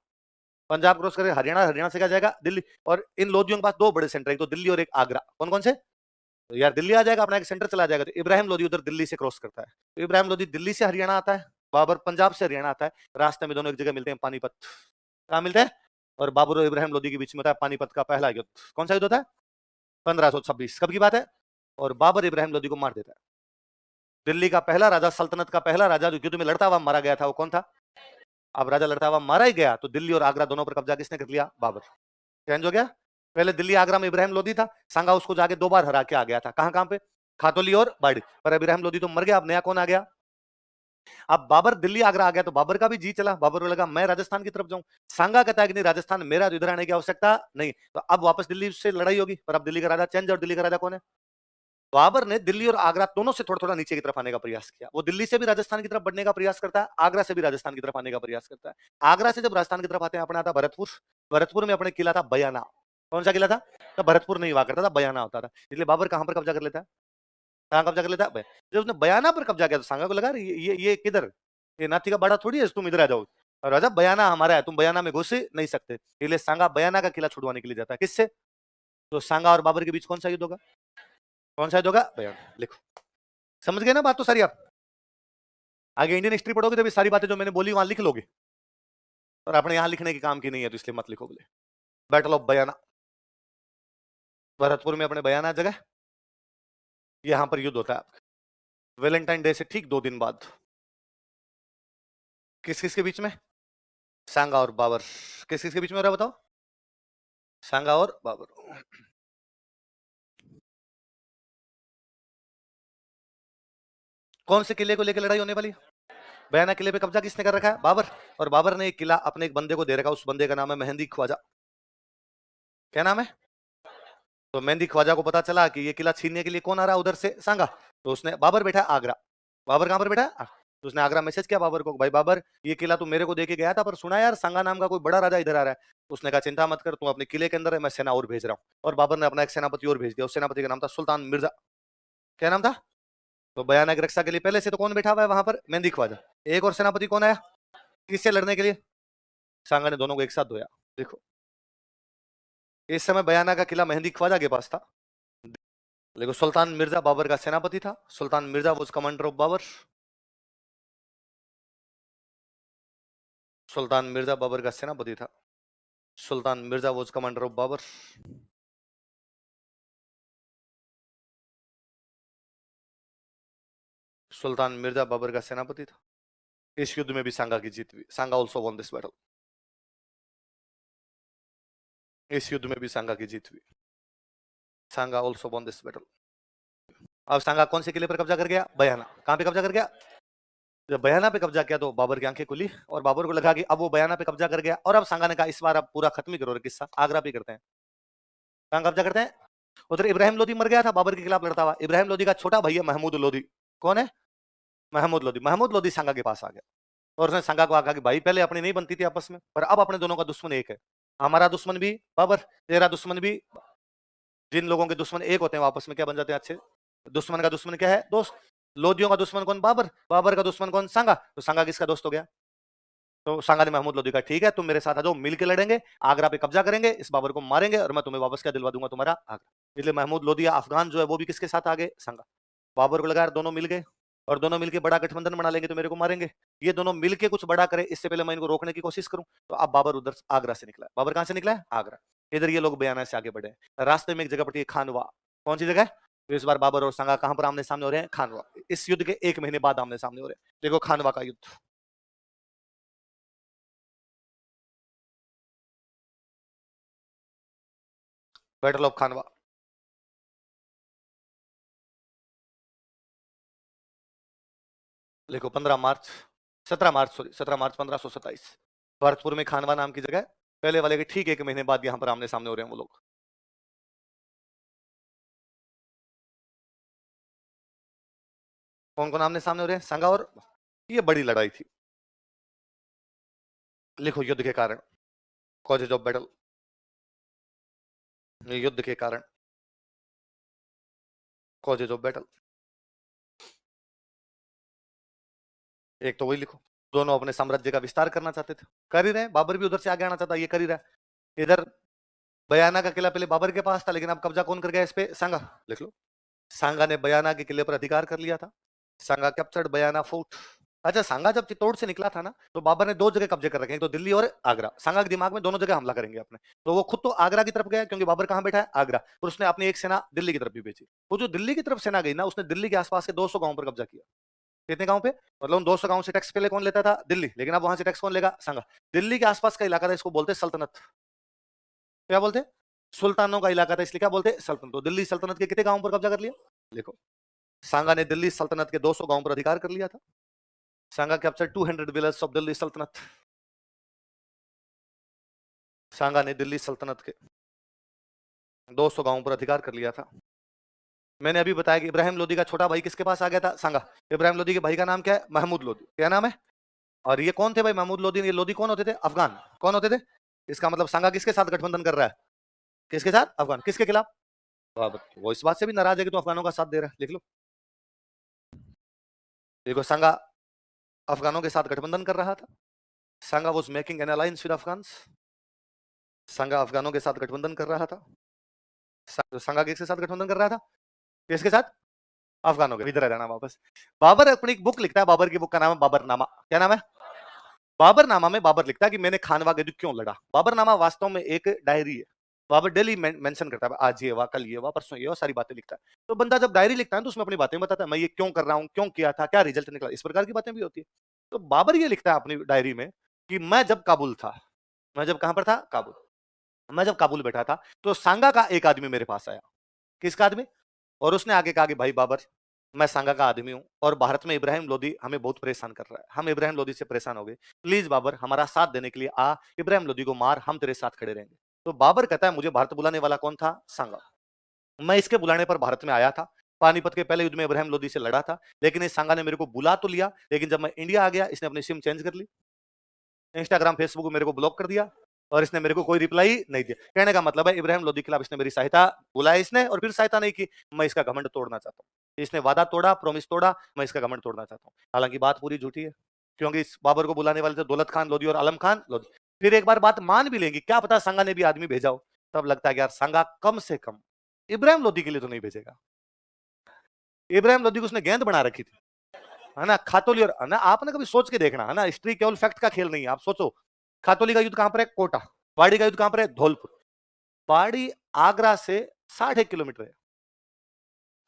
पंजाब क्रॉस करे हरियाणा, हरियाणा से क्या जाएगा? दिल्ली। और इन लोदियों के पास 2 बड़े सेंटर, एक तो दिल्ली और एक आगरा। कौन कौन से? तो यार दिल्ली आ जाएगा, अपना एक सेंटर चला जाएगा। तो इब्राहिम लोदी उधर दिल्ली से क्रॉस करता है। तो इब्राहिम लोदी दिल्ली से हरियाणा आता है, बाबर पंजाब से हरियाणा आता है। रास्ते में दोनों एक जगह मिलते हैं, पानीपत। कहाँ मिलते हैं? और बाबर और इब्राहिम लोदी के बीच में होता है पानीपत का पहला युद्ध। कौन सा युद्ध होता है? 1526। कब की बात है? और बाबर इब्राहिम लोदी को मार देता है। दिल्ली का पहला राजा, सल्तनत का पहला राजा जो युद्ध में लड़ता हुआ मारा गया था, वो कौन था? अब राजा लड़ता हुआ मारा ही गया, तो दिल्ली और आगरा दोनों पर कब्जा किसने कर लिया? बाबर। चेंज हो गया। पहले दिल्ली आगरा में इब्राहिम लोदी था, सांगा उसको जाके 2 बार हरा के आ गया था। कहां कहां पे? खातोली और बाड़ी। पर इब्राहिम लोदी तो मर गया, अब नया कौन आ गया? अब बाबर दिल्ली आगरा आ गया, तो बाबर का भी जी चला, बाबर को लगा मैं राजस्थान की तरफ जाऊं। सांगा कहता है कि नहीं, राजस्थान मेरा, तो इधर आने की आवश्यकता नहीं। तो अब वापस दिल्ली से लड़ाई होगी, पर अब दिल्ली का राजा चेंज, और दिल्ली का राजा कौन है? बाबर ने दिल्ली और आगरा दोनों से थोड़ा थोड़ा नीचे की तरफ आने का प्रयास किया। वो दिल्ली से भी राजस्थान की तरफ बढ़ने का प्रयास करता है, आगरा से भी राजस्थान की तरफ आने का प्रयास करता है। आगरा से जब राजस्थान की तरफ आते हैं, अपने आता भरतपुर। भरतपुर में अपने किला था बयाना। कौन सा किला था? तो भरतपुर नहीं हुआ करता था, बयाना होता था। इसलिए बाबर कहां पर कब्जा कर लेता है? कहां कब्जा कर लेता है? जब उसने बयाना पर कब्जा किया, तो सांगा को लगा ये किधर, ये नाथी का बाड़ा थोड़ी है तुम इधर आ जाओ। और राजा बयाना हमारा है, तुम बयाना में घुस नहीं सकते। इसलिए सांगा बयाना का किला छुड़वाने के लिए जाता है। किससे? तो सांगा और बाबर के बीच कौन सा युद्ध होगा? कौन सा युद्ध होगा? बयाना। लिखो। समझ गए ना बात तो सारी आप? आगे इंडियन हिस्ट्री पढ़ोगे तो भी सारी बातें जो मैंने बोली वहां लिख लोगे, और अपने यहां लिखने के काम की नहीं है, तो इसलिए मत लिखो बोले। बैटल ऑफ बयाना, भरतपुर में अपने बयाना जगह, यहां पर युद्ध होता है आपका। वैलेंटाइन डे से ठीक 2 दिन बाद। किस किस के बीच में? सांगा और बाबर। किस किस के बीच में हो रहा है बताओ? सांगा और बाबर। कौन से किले को लेकर लड़ाई होने वाली? बयाना किले पे कब्जा किसने कर रखा है? बाबर। और बाबर ने एक किला अपने एक बंदे को दे रखा, उस बंदे का नाम है मेहंदी ख्वाजा। क्या नाम है? तो मेहंदी ख्वाजा को पता चला कि ये किला छीनने के लिए कौन आ रहा है उधर से, सांगा। तो उसने, बाबर बैठा आगरा। बाबर कहां पर बैठा? तो उसने आगरा मैसेज किया बाबर को, भाई बाबर, ये किला तू मेरे को देके गया था, पर सुना यार सांगा नाम का कोई बड़ा राजा इधर आ रहा है। उसने कहा चिंता मत कर, तू अपने किले के अंदर है, मैं सेना और भेज रहा हूँ। और बाबर ने अपना एक सेनापति और भेज दिया, उस सेनापति का नाम था सुल्तान मिर्जा। क्या नाम था? तो बयाना की रक्षा के लिए पहले से तो कौन बैठा हुआ है वहां पर? मेहंदी ख्वाजा। एक और सेनापति कौन आया किससे लड़ने के लिए? सांगा ने दोनों को एक साथ धोया। देखो, इस समय बयाना का किला मेहंदी ख्वाजा के पास था, लेकिन सुल्तान मिर्जा बाबर का सेनापति था। Sultan Mirza was commander of Babur. Sultan Mirza Babur का सेनापति था। Sultan Mirza was commander of Babur. Sultan Mirza Babur का सेनापति था। इस युद्ध में भी सांगा की जीत हुई। सांगा ऑल्सो वॉन दिस बैटल। इस युद्ध में भी सांगा की जीत हुई। सांगा ऑल्सो वॉन दिस बैटल। अब सांगा कौन से किले पर कब्जा कर गया? बयाना। कहां पे कब्जा कर गया? जब बयाना पे कब्जा किया तो बाबर की आंखें खुली, और बाबर को लगा कि अब वो बयाना पे कब्जा कर गया, और अब सांगा ने कहा इस बार अब पूरा खत्म ही करो किस्सा, आगरा पे करते हैं। कहां कब्जा करते हैं? उधर इब्राहिम लोदी मर गया था बाबर के खिलाफ लड़ता हुआ। इब्राहिम लोदी का छोटा भैया महमूद लोदी। कौन है? महमूद लोदी। महमूद लोदी सांगा के पास आ गया, और उसने सांगा को कहा कि भाई पहले अपनी नहीं बनती थी आपस में, पर अब अपने दोनों का दुश्मन एक है। हमारा दुश्मन भी बाबर, तेरा दुश्मन भी। जिन लोगों के दुश्मन एक होते हैं, आपस में क्या बन जाते हैं? अच्छे दुश्मन का दुश्मन क्या है? दोस्त। लोदियों का दुश्मन कौन? बाबर। बाबर का दुश्मन कौन? सांगा। तो सांगा किसका दोस्त हो गया? तो सांगा ने महमूद लोदी का, ठीक है तुम मेरे साथ आ जाओ, मिलके लड़ेंगे, आगरा पे कब्जा करेंगे, इस बाबर को मारेंगे और मैं तुम्हें वापस क्या दिलवा दूंगा? तुम्हारा आगरा। इसलिए महमूद लोदिया अफगान जो है वो भी किसके साथ आ गए? सांगा। बाबर को लगा यार दोनों मिल गए और दोनों मिलके बड़ा गठबंधन बना लेंगे तो मेरे को मारेंगे, ये दोनों मिलके कुछ बड़ा करे इससे पहले मैं इनको रोकने की कोशिश करूं। तो अब बाबर उधर आगरा से निकला है। बाबर कहां से निकला है? आगरा। इधर ये लोग बयाना से आगे बढ़े, रास्ते में एक जगह पड़ती है खानवा। कौन सी जगह है? तो इस बार बाबर और सांगा कहां पर आमने सामने हो रहे हैं? खानवा। इस युद्ध के 1 महीने बाद आमने सामने हो रहे हैं। देखो खानवा का युद्ध, बैटल ऑफ खानवा। देखो 15 मार्च, 17 मार्च, सॉरी 17 मार्च 1527, भरतपुर में खानवा नाम की जगह। पहले वाले के ठीक 1 महीने बाद यहां पर आमने सामने हो रहे हैं वो लोग। कौन कौन आमने सामने हो रहे हैं? सांगा और, ये बड़ी लड़ाई थी। लिखो युद्ध के कारण, कॉजेज ऑफ बैटल, युद्ध के कारण, कॉजेज ऑफ बैटल। एक तो वही लिखो, दोनों अपने साम्राज्य का विस्तार करना चाहते थे, कर ही रहे हैं। बाबर भी उधर से आगे आना चाहता, ये कर ही रहा है। इधर बयाना का किला पहले बाबर के पास था, लेकिन अब कब्जा कौन कर गया इस पे? सांगा। लिख लो, सांगा ने बयाना के किले पर अधिकार कर लिया था। सांगा कैप्चर्ड बयाना फोर्ट। अच्छा, सांगा जब चित्तौड़ से निकला था ना, तो बाबर ने 2 जगह कब्जे कर रखे, एक तो दिल्ली और आगरा। सांगा के दिमाग में दोनों जगह हमला करेंगे अपने, तो वो खुद तो आगरा की तरफ गया क्योंकि बाबर कहां बैठा है? आगरा। और उसने अपनी एक सेना दिल्ली की तरफ भी भेजी। वो जो दिल्ली की तरफ सेना गई ना, उसने दिल्ली के आसपास के 200 गांव पर कब्जा किया। कितने गांव पे? मतलब 200 गांव से टैक्स पहले कौन लेता था? दिल्ली। लेकिन अब वहां से टैक्स कौन लेगा? सांगा। दिल्ली के आसपास का इलाका था, इसको बोलते सल्तनत। क्या बोलते? सुल्तानों का इलाका था, इसलिए क्या बोलते? सल्तनत। तो दिल्ली सल्तनत के कितने गांव पर कब्जा कर लिया? देखो, सांगा ने दिल्ली सल्तनत के 200 गांव पर अधिकार कर लिया था। सांगा कैप्चर 200 विलेज ऑफ दिल्ली सल्तनत। सांगा ने दिल्ली सल्तनत के 200 गांवों पर अधिकार कर लिया था। मैंने अभी बताया कि इब्राहिम लोदी का छोटा भाई किसके पास आ गया था? सांगा। इब्राहिम लोदी के भाई का नाम क्या है? महमूद लोदी। क्या नाम है? और ये कौन थे भाई महमूद लोदी? ये लोदी कौन होते थे? अफगान। कौन होते थे? इसका मतलब सांगा किसके साथ गठबंधन कर रहा है? किसके साथ? अफगान। किसके खिलाफ? बाबर। वो इस बात से भी नाराज है कि तो अफगानों का साथ दे रहा है। लिख लो, देखो सांगा अफगानों के साथ गठबंधन कर रहा था। Sanga was making an alliance with Afghan. Sanga अफगानों के साथ गठबंधन कर रहा था। सांगा किसके साथ गठबंधन कर रहा था? किसके साथ? अफगानों के। इधर रहना वापस। बाबर अपनी एक बुक लिखता है, बाबर की बुक का नाम है बाबरनामा। क्या नाम है? बाबरनामा में बाबर लिखता है कि मैंने खानवा के युद्ध क्यों लड़ा। बाबरनामा वास्तव में एक डायरी है। बाबर डेली मेंशन करता है, आज ये हुआ, कल ये हुआ, परसों ये हुआ, सारी बातें लिखता है। तो बंदा जब डायरी लिखता है तो उसमें अपनी बातें बताता है, मैं ये क्यों कर रहा हूँ, क्यों किया था, क्या रिजल्ट निकला, इस प्रकार की बातें भी होती है। तो बाबर ये लिखता है अपनी डायरी में कि मैं जब काबुल था, मैं जब कहां पर था? काबुल। मैं जब काबुल बैठा था तो सांगा का एक आदमी मेरे पास आया। किसका आदमी? और उसने आगे कहा कि भाई बाबर, मैं सांगा का आदमी हूं और भारत में इब्राहिम लोदी हमें बहुत परेशान कर रहा है, हम इब्राहिम लोदी से परेशान हो गए, प्लीज बाबर हमारा साथ देने के लिए आ, इब्राहिम लोदी को मार, हम तेरे साथ खड़े रहेंगे। तो बाबर कहता है मुझे भारत बुलाने वाला कौन था? सांगा। मैं इसके बुलाने पर भारत में आया था, पानीपत के पहले युद्ध में इब्राहिम लोदी से लड़ा था, लेकिन इस सांगा ने मेरे को बुला तो लिया, लेकिन जब मैं इंडिया आ गया इसने अपनी सिम चेंज कर ली, इंस्टाग्राम फेसबुक मेरे को ब्लॉक कर दिया और इसने मेरे को कोई रिप्लाई नहीं दिया। कहने का मतलब है इब्राहिम लोदी के खिलाफ इसने मेरी सहायता, बुलाया इसने और फिर सहायता नहीं की। मैं इसका घमंड तोड़ना चाहता हूँ। इसने वादा तोड़ा, प्रॉमिस तोड़ा, मैं इसका घमंड तोड़ना चाहता हूँ। हालांकि बात पूरी झूठी है, क्योंकि इस बाबर को बुलाने वाले थे दौलत खान लोदी और आलम खान लोदी। फिर एक बार बात मान भी लेंगे, क्या पता सांगा ने भी आदमी भेजा हो, तब लगता है कि यार सांगा कम से कम इब्राहिम लोदी के लिए तो नहीं भेजेगा। इब्राहिम लोदी को उसने गेंद बना रखी थी, है ना, खातोली। और है ना, आपने कभी सोच के देखना, है ना, हिस्ट्री केवल फैक्ट का खेल नहीं है। आप सोचो, खातोली का युद्ध कहां पर है? कोटा। बाड़ी का युद्ध कहां पर है? धौलपुर। बाड़ी आगरा से 60 किलोमीटर है,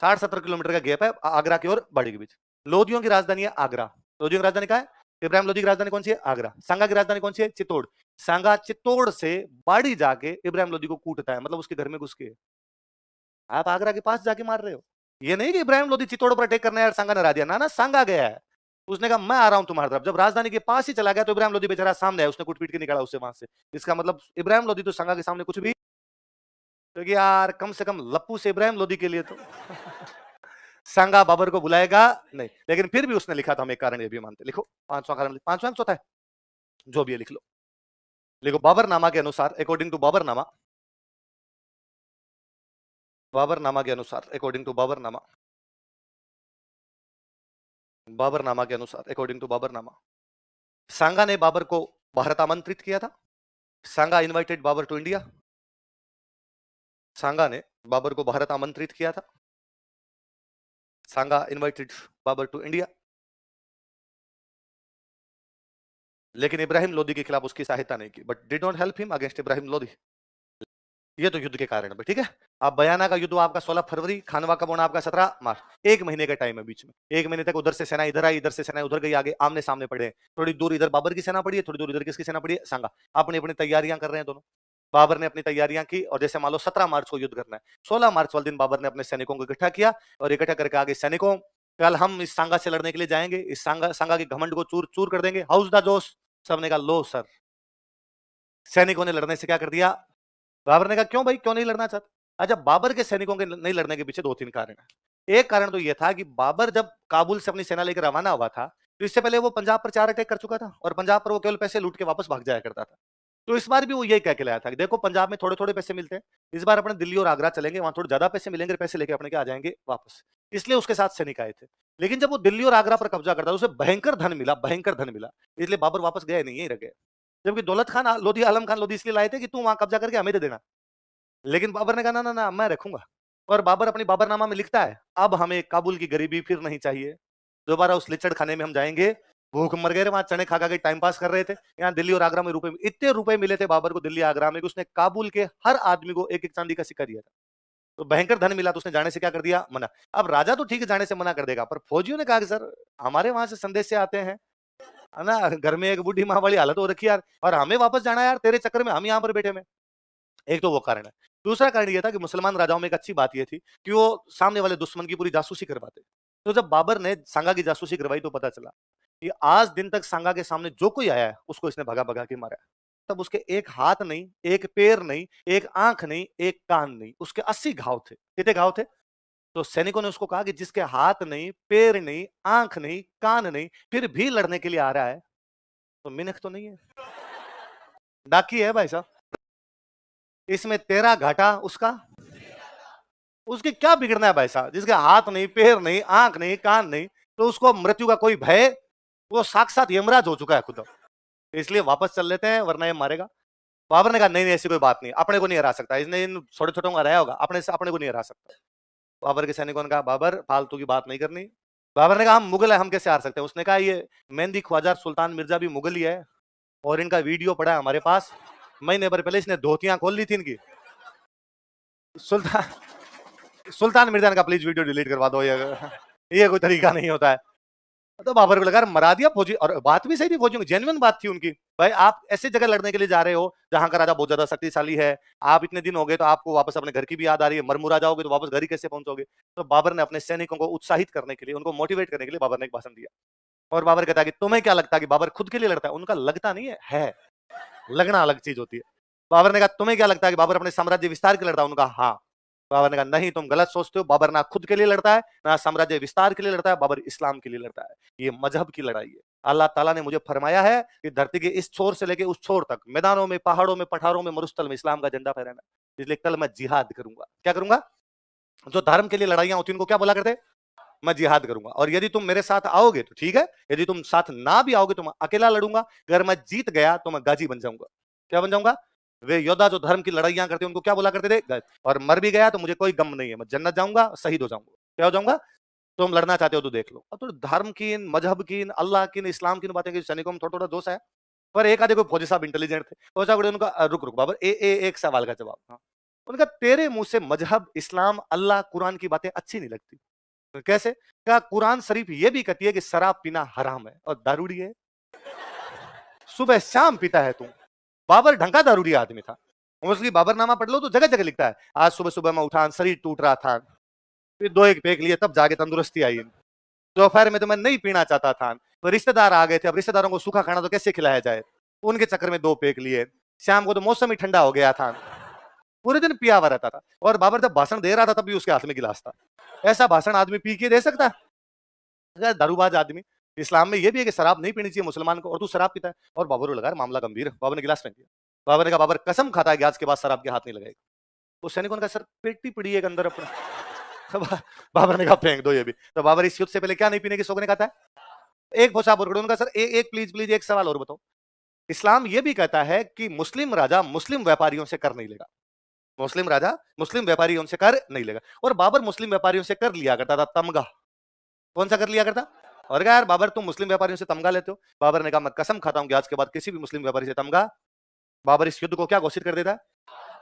60-70 किलोमीटर का गैप है आगरा की और बाड़ी के बीच। लोदियों की राजधानी है आगरा। लोदियों की राजधानी कहां है? इब्राहिम लोदी की राजधानी कौन सी है? आगरा। सांगा की राजधानी कौन सी है? चित्तौड़। सांगा चित्तौड़ से बाड़ी जाके इब्राहिम लोदी को कूटता है, मतलब उसके घर में घुस के। आप आगरा के पास जाके मार रहे हो। ये नहीं कि इब्राहिम लोदी चित्तौड़ पर अटैक करने यार सांगा ने हरा दिया, ना ना, सांगा गया है, उसने कहा मैं आ रहा हूं तुम्हारी तरफ। जब राजधानी के पास ही चला गया तो इब्राहिम लोदी बेचारा सामने आया, उसने कुट पीट के निकाला उससे वहां से। इसका मतलब इब्राहिम लोदी तो सांगा के सामने कुछ भी, क्योंकि यार कम से कम लप्पू से इब्राहिम लोदी के लिए तो सांगा बाबर को बुलाएगा नहीं। लेकिन फिर भी उसने लिखा था, हम एक कारण ये भी मानते। लिखो, पांचवा कारण, पांचवा चौथा है, जो भी है लिख लो। लिखो, बाबरनामा के अनुसार, अकॉर्डिंग टू बाबरनामा, बाबरनामा के अनुसार, अकॉर्डिंग टू बाबरनामा, बाबरनामा के अनुसार, अकॉर्डिंग टू बाबरनामा, सांगा ने बाबर को भारत आमंत्रित किया था। सांगा इनवाइटेड बाबर टू इंडिया। सांगा ने बाबर को भारत आमंत्रित किया था। सांगा इनवाइटेड बाबर टू इंडिया। लेकिन इब्राहिम लोदी के खिलाफ उसकी सहायता नहीं की, but did not help him against Ibrahim Lodi. ये तो युद्ध के कारण है, ठीक है। अब बयाना का युद्ध आपका 16 फरवरी, खानवा का बोना आपका 17 मार्च, 1 महीने का टाइम है बीच में। 1 महीने तक उधर से सेना इधर आई, इधर से सेना उधर गई, आगे आमने सामने पड़े। थोड़ी दूर इधर बाबर की सेना पड़ी है, थोड़ी दूर इधर किसकी सेना पड़ी है, सांगा। अपनी अपनी तैयारियां कर रहे हैं दोनों। बाबर ने अपनी तैयारियां की और जैसे मान लो 17 मार्च को युद्ध करना है, 16 मार्च वाले दिन बाबर ने अपने सैनिकों को इकट्ठा किया और इकट्ठा करके आगे सैनिकों, कल हम इस सांगा से लड़ने के लिए जाएंगे, इस सांगा के घमंड को चूर चूर कर देंगे, हाउस द जोश। सबने कहा लो सर। सैनिकों ने लड़ने से क्या कर दिया, बाबर ने कहा क्यों भाई, क्यों नहीं लड़ना चाहते। अच्छा, बाबर के सैनिकों के नहीं लड़ने के पीछे 2-3 कारण है। एक कारण तो यह था कि बाबर जब काबुल से अपनी सेना लेकर रवाना हुआ था, तो इससे पहले वो पंजाब पर 4 अटैक कर चुका था और पंजाब पर वो केवल पैसे लूट के वापस भाग जाया करता था। तो इस बार भी वो यही कह के लाया था कि देखो पंजाब में थोड़े थोड़े पैसे मिलते हैं, इस बार अपने दिल्ली और आगरा चलेंगे, वहां थोड़े ज्यादा पैसे मिलेंगे, पैसे लेके अपने के आ जाएंगे वापस। इसलिए उसके साथ सैनिक आए थे। लेकिन जब वो दिल्ली और आगरा पर कब्जा करता, उसे भयंकर धन मिला, भयंकर धन मिला, इसलिए बाबर वापस गए नहीं, यही रह गए। जबकि दौलत खान लोधी, आलम खान लोधी इसलिए लाए थे कि तू वहां कब्जा करके हमें दे देना। लेकिन बाबर ने कहा ना ना ना, मैं रखूंगा। और बाबर अपनी बाबरनामा में लिखता है, अब हमें काबुल की गरीबी फिर नहीं चाहिए, दोबारा उस लिचड़ खाने में हम जाएंगे, भूख मर गए, वहां चने खा खा के टाइम पास कर रहे थे। यहाँ दिल्ली और आगरा में रुपए, इतने रुपए मिले थे बाबर को दिल्ली आगरा में कि उसने काबुल के हर आदमी को एक एक चांदी का सिक्का दिया था। तो भयंकर धन मिला, तो उसने जाने से क्या कर दिया, मना। अब राजा तो ठीक है जाने से मना कर देगा, पर फौजियों ने कहा कि सर हमारे वहां से संदेश से आते हैं, है ना, घर में एक बूढ़ी माँ वाली हालत हो रखी यार, और हमें वापस जाना है यार, तेरे चक्कर में हम यहाँ पर बैठे में। एक तो वो कारण है। दूसरा कारण ये था कि मुसलमान राजाओं में एक अच्छी बात ये थी कि वो सामने वाले दुश्मन की पूरी जासूसी करवाते। तो जब बाबर ने सांगा की जासूसी करवाई तो पता चला कि आज दिन तक सांगा के सामने जो कोई आया है उसको इसने भगा भगा के मारा है। तब उसके एक हाथ नहीं, एक पैर नहीं, एक आंख नहीं, एक कान नहीं, उसके 80 घाव थे। कितने घाव थे? तो सैनिकों ने उसको कहा कि जिसके हाथ नहीं, पैर नहीं, आंख नहीं, कान नहीं, फिर भी लड़ने के लिए आ रहा है, तो मिनख तो नहीं है, डाकी है भाई साहब। इसमें तेरा घाटा उसका, उसके क्या बिगड़ना है भाई साहब, जिसके हाथ नहीं, पैर नहीं, आंख नहीं, कान नहीं, तो उसको मृत्यु का कोई भय, वो साक्षात यमराज हो चुका है खुद। इसलिए वापस चल लेते हैं वरना ये मारेगा। बाबर ने कहा नहीं नहीं, ऐसी कोई बात नहीं, अपने को नहीं हरा सकता, इसने इन छोटे छोटों का हराया होगा, अपने को नहीं हरा सकता। बाबर के सैनिकों ने कहा बाबर फालतू की बात नहीं करनी। बाबर ने कहा हम मुगल है, हम कैसे हार सकते हैं। उसने कहा ये मेहंदी ख्वाजा सुल्तान मिर्जा भी मुगल ही है और इनका वीडियो पड़ा है हमारे पास, महीने भर पहले इसने धोतियां खोल ली थी इनकी। सुल्तान सुल्तान मिर्जा ने कहा प्लीज वीडियो डिलीट करवा दो, ये कोई तरीका नहीं होता है। तो बाबर को लगा मरा दिया फौजी, और बात भी सही थी, फौजियों की जेन्युइन बात थी उनकी। भाई आप ऐसे जगह लड़ने के लिए जा रहे हो जहां का राजा बहुत ज्यादा शक्तिशाली है, आप इतने दिन हो गए तो आपको वापस अपने घर की भी याद आ रही है, मरमुरा जाओगे तो वापस घर ही कैसे पहुंचोगे। तो बाबर ने अपने सैनिकों को उत्साहित करने के लिए, उनको मोटिवेट करने के लिए बाबर ने एक भाषण दिया। और बाबर कहता है कि तुम्हें क्या लगता है कि बाबर खुद के लिए लड़ता है? उनका लगता नहीं है, लगना अलग चीज होती है। बाबर ने कहा तुम्हें क्या लगता है कि बाबर अपने साम्राज्य विस्तार के लिए लड़ता है? उनका हाँ। बाबर ने कहा नहीं, तुम गलत सोचते हो, बाबर ना खुद के लिए लड़ता है, ना साम्राज्य विस्तार के लिए लड़ता है, बाबर इस्लाम के लिए लड़ता है। ये मजहब की लड़ाई है। अल्लाह ताला ने मुझे फरमाया है कि धरती के इस छोर से लेके उस छोर तक, मैदानों में, पहाड़ों में, पठारों में, मरुस्थल में इस्लाम का झंडा फहराना, इसलिए कल मैं जिहाद करूंगा। क्या करूंगा? जो धर्म के लिए लड़ाइयां होती हैं उनको क्या बोला करते? मैं जिहाद करूंगा। और यदि तुम मेरे साथ आओगे तो ठीक है, यदि तुम साथ ना भी आओगे तो मैं अकेला लड़ूंगा। अगर मैं जीत गया तो मैं गाजी बन जाऊंगा। क्या बन जाऊंगा? वे योद्धा जो धर्म की लड़ाइयां करते उनको क्या बोला करते थे? और मर भी गया तो मुझे कोई गम नहीं है, मैं जन्नत जाऊंगा, शहीद हो जाऊंगा। क्या हो जाऊंगा? तुम लड़ना चाहते हो तो देख लो। अब तो धर्म की, मजहब की, अल्लाह की, इस्लाम की बातें की सैनिकों में थोड़ा थोड़ा दोष है। पर एक आधे कोई फौजी साहब इंटेलिजेंट थे, फौजा बड़े उनका रुक रुक बाबर, एक सवाल का जवाब। हाँ, उनका तेरे मुंह से मजहब, इस्लाम, अल्लाह, कुरान की बातें अच्छी नहीं लगती। कैसे? क्या कुरान शरीफ ये भी कहती है कि शराब पीना हराम है और दारूड़ी है, सुबह शाम पीता है तू। बाबर ढंका दारूड़ी आदमी था, उसकी बाबरनामा पढ़ लो तो जगह जगह लिखता है आज सुबह सुबह मैं उठा, शरीर टूट रहा था, फिर 2 एक पेक लिए तब जाके तंदुरुस्ती आई। दोपहर में तो मैं नहीं पीना चाहता था, तो रिश्तेदार आ गए थे, अब रिश्तेदारों को सूखा खाना तो कैसे खिलाया जाए, उनके चक्कर में 2 पेक लिए। शाम को तो मौसम ही ठंडा हो गया था, पूरे दिन पिया हुआ रहता था। और बाबर जब भाषण दे रहा था तब भी उसके हाथ में गिलास था। ऐसा भाषण आदमी पी के दे सकता है? दारूबाज आदमी। इस्लाम में यह भी है कि शराब नहीं पीनी चाहिए मुसलमान को, और तू शराब पीता है। और बाबर को लगा मामला गंभीर है, बाबर ने गिलास फेंक दिया। बाबर ने कहा बाबर कसम खाता है कि आज के बाद शराब के हाथ नहीं लगाएगा। उस सैनिकों ने कहा सर पेटी पड़ी है अंदर अपना, बाबर ने कहा फेंक दो ये भी। तो बाबर इस युद्ध से पहले क्या नहीं पीने की सौगंध खाता है? एक भोसा बुरगड़। उनका सर एक प्लीज प्लीज एक सवाल और बताओ। इस्लाम ये भी कहता है कि मुस्लिम राजा मुस्लिम व्यापारियों से कर नहीं लेगा। मुस्लिम राजा मुस्लिम व्यापारियों से कर नहीं लेगा। और बाबर मुस्लिम व्यापारियों से कर लिया करता था, तमगा। कौन सा कर लिया करता? और कहा यार बाबर तुम मुस्लिम व्यापारियों से तमगा लेते हो। बाबर ने कहा मैं कसम खाता हूं कि आज के बाद किसी भी मुस्लिम व्यापारी से तमगा। बाबर इस युद्ध को क्या घोषित कर देता है?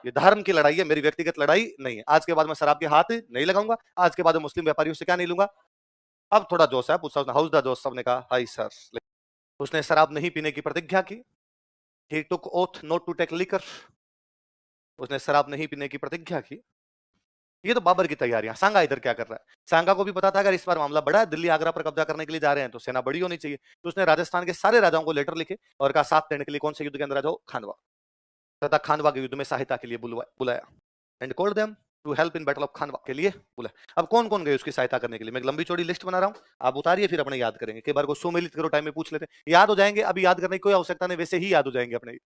ये धर्म की लड़ाई है, मेरी व्यक्तिगत लड़ाई नहीं है। आज के बाद मैं शराब के हाथ नहीं लगाऊंगा। आज के बाद मुस्लिम व्यापारियों से क्या नहीं लूंगा। अब थोड़ा जोश है, पूछा उसने, हाउस द जोश? सबने कहा हाई सर। उसने शराब नहीं पीने की प्रतिज्ञा की। He took oath not to take liquor. उसने शराब नहीं पीने की प्रतिज्ञा की। ये तो बाबर की तैयारियां। सांगा इधर क्या कर रहा है? सांगा को भी पता था अगर इस बार मामला बड़ा है, दिल्ली आगरा पर कब्जा करने के लिए जा रहे हैं, तो सेना बड़ी होनी चाहिए। तो उसने राजस्थान के सारे राजाओं को लेटर लिखे और कहा साथ देने के लिए कौन से युद्ध के अंदर आ जाओ? खानवा। तथा खानवा के युद्ध में सहायता के लिए बुलाया and called them to help in battle of Khanwa के लिए बुलाया। अब कौन कौन गए उसकी सहायता करने के लिए? मैं एक लंबी चौड़ी लिस्ट बना रहा हूं, आप उतारिए फिर अपने याद करेंगे। कई बार को सुमेलित करो टाइम में पूछ लेते हैं, याद हो जाएंगे। अभी याद करने की कोई आवश्यकता नहीं, वैसे ही याद हो जाएंगे अपने।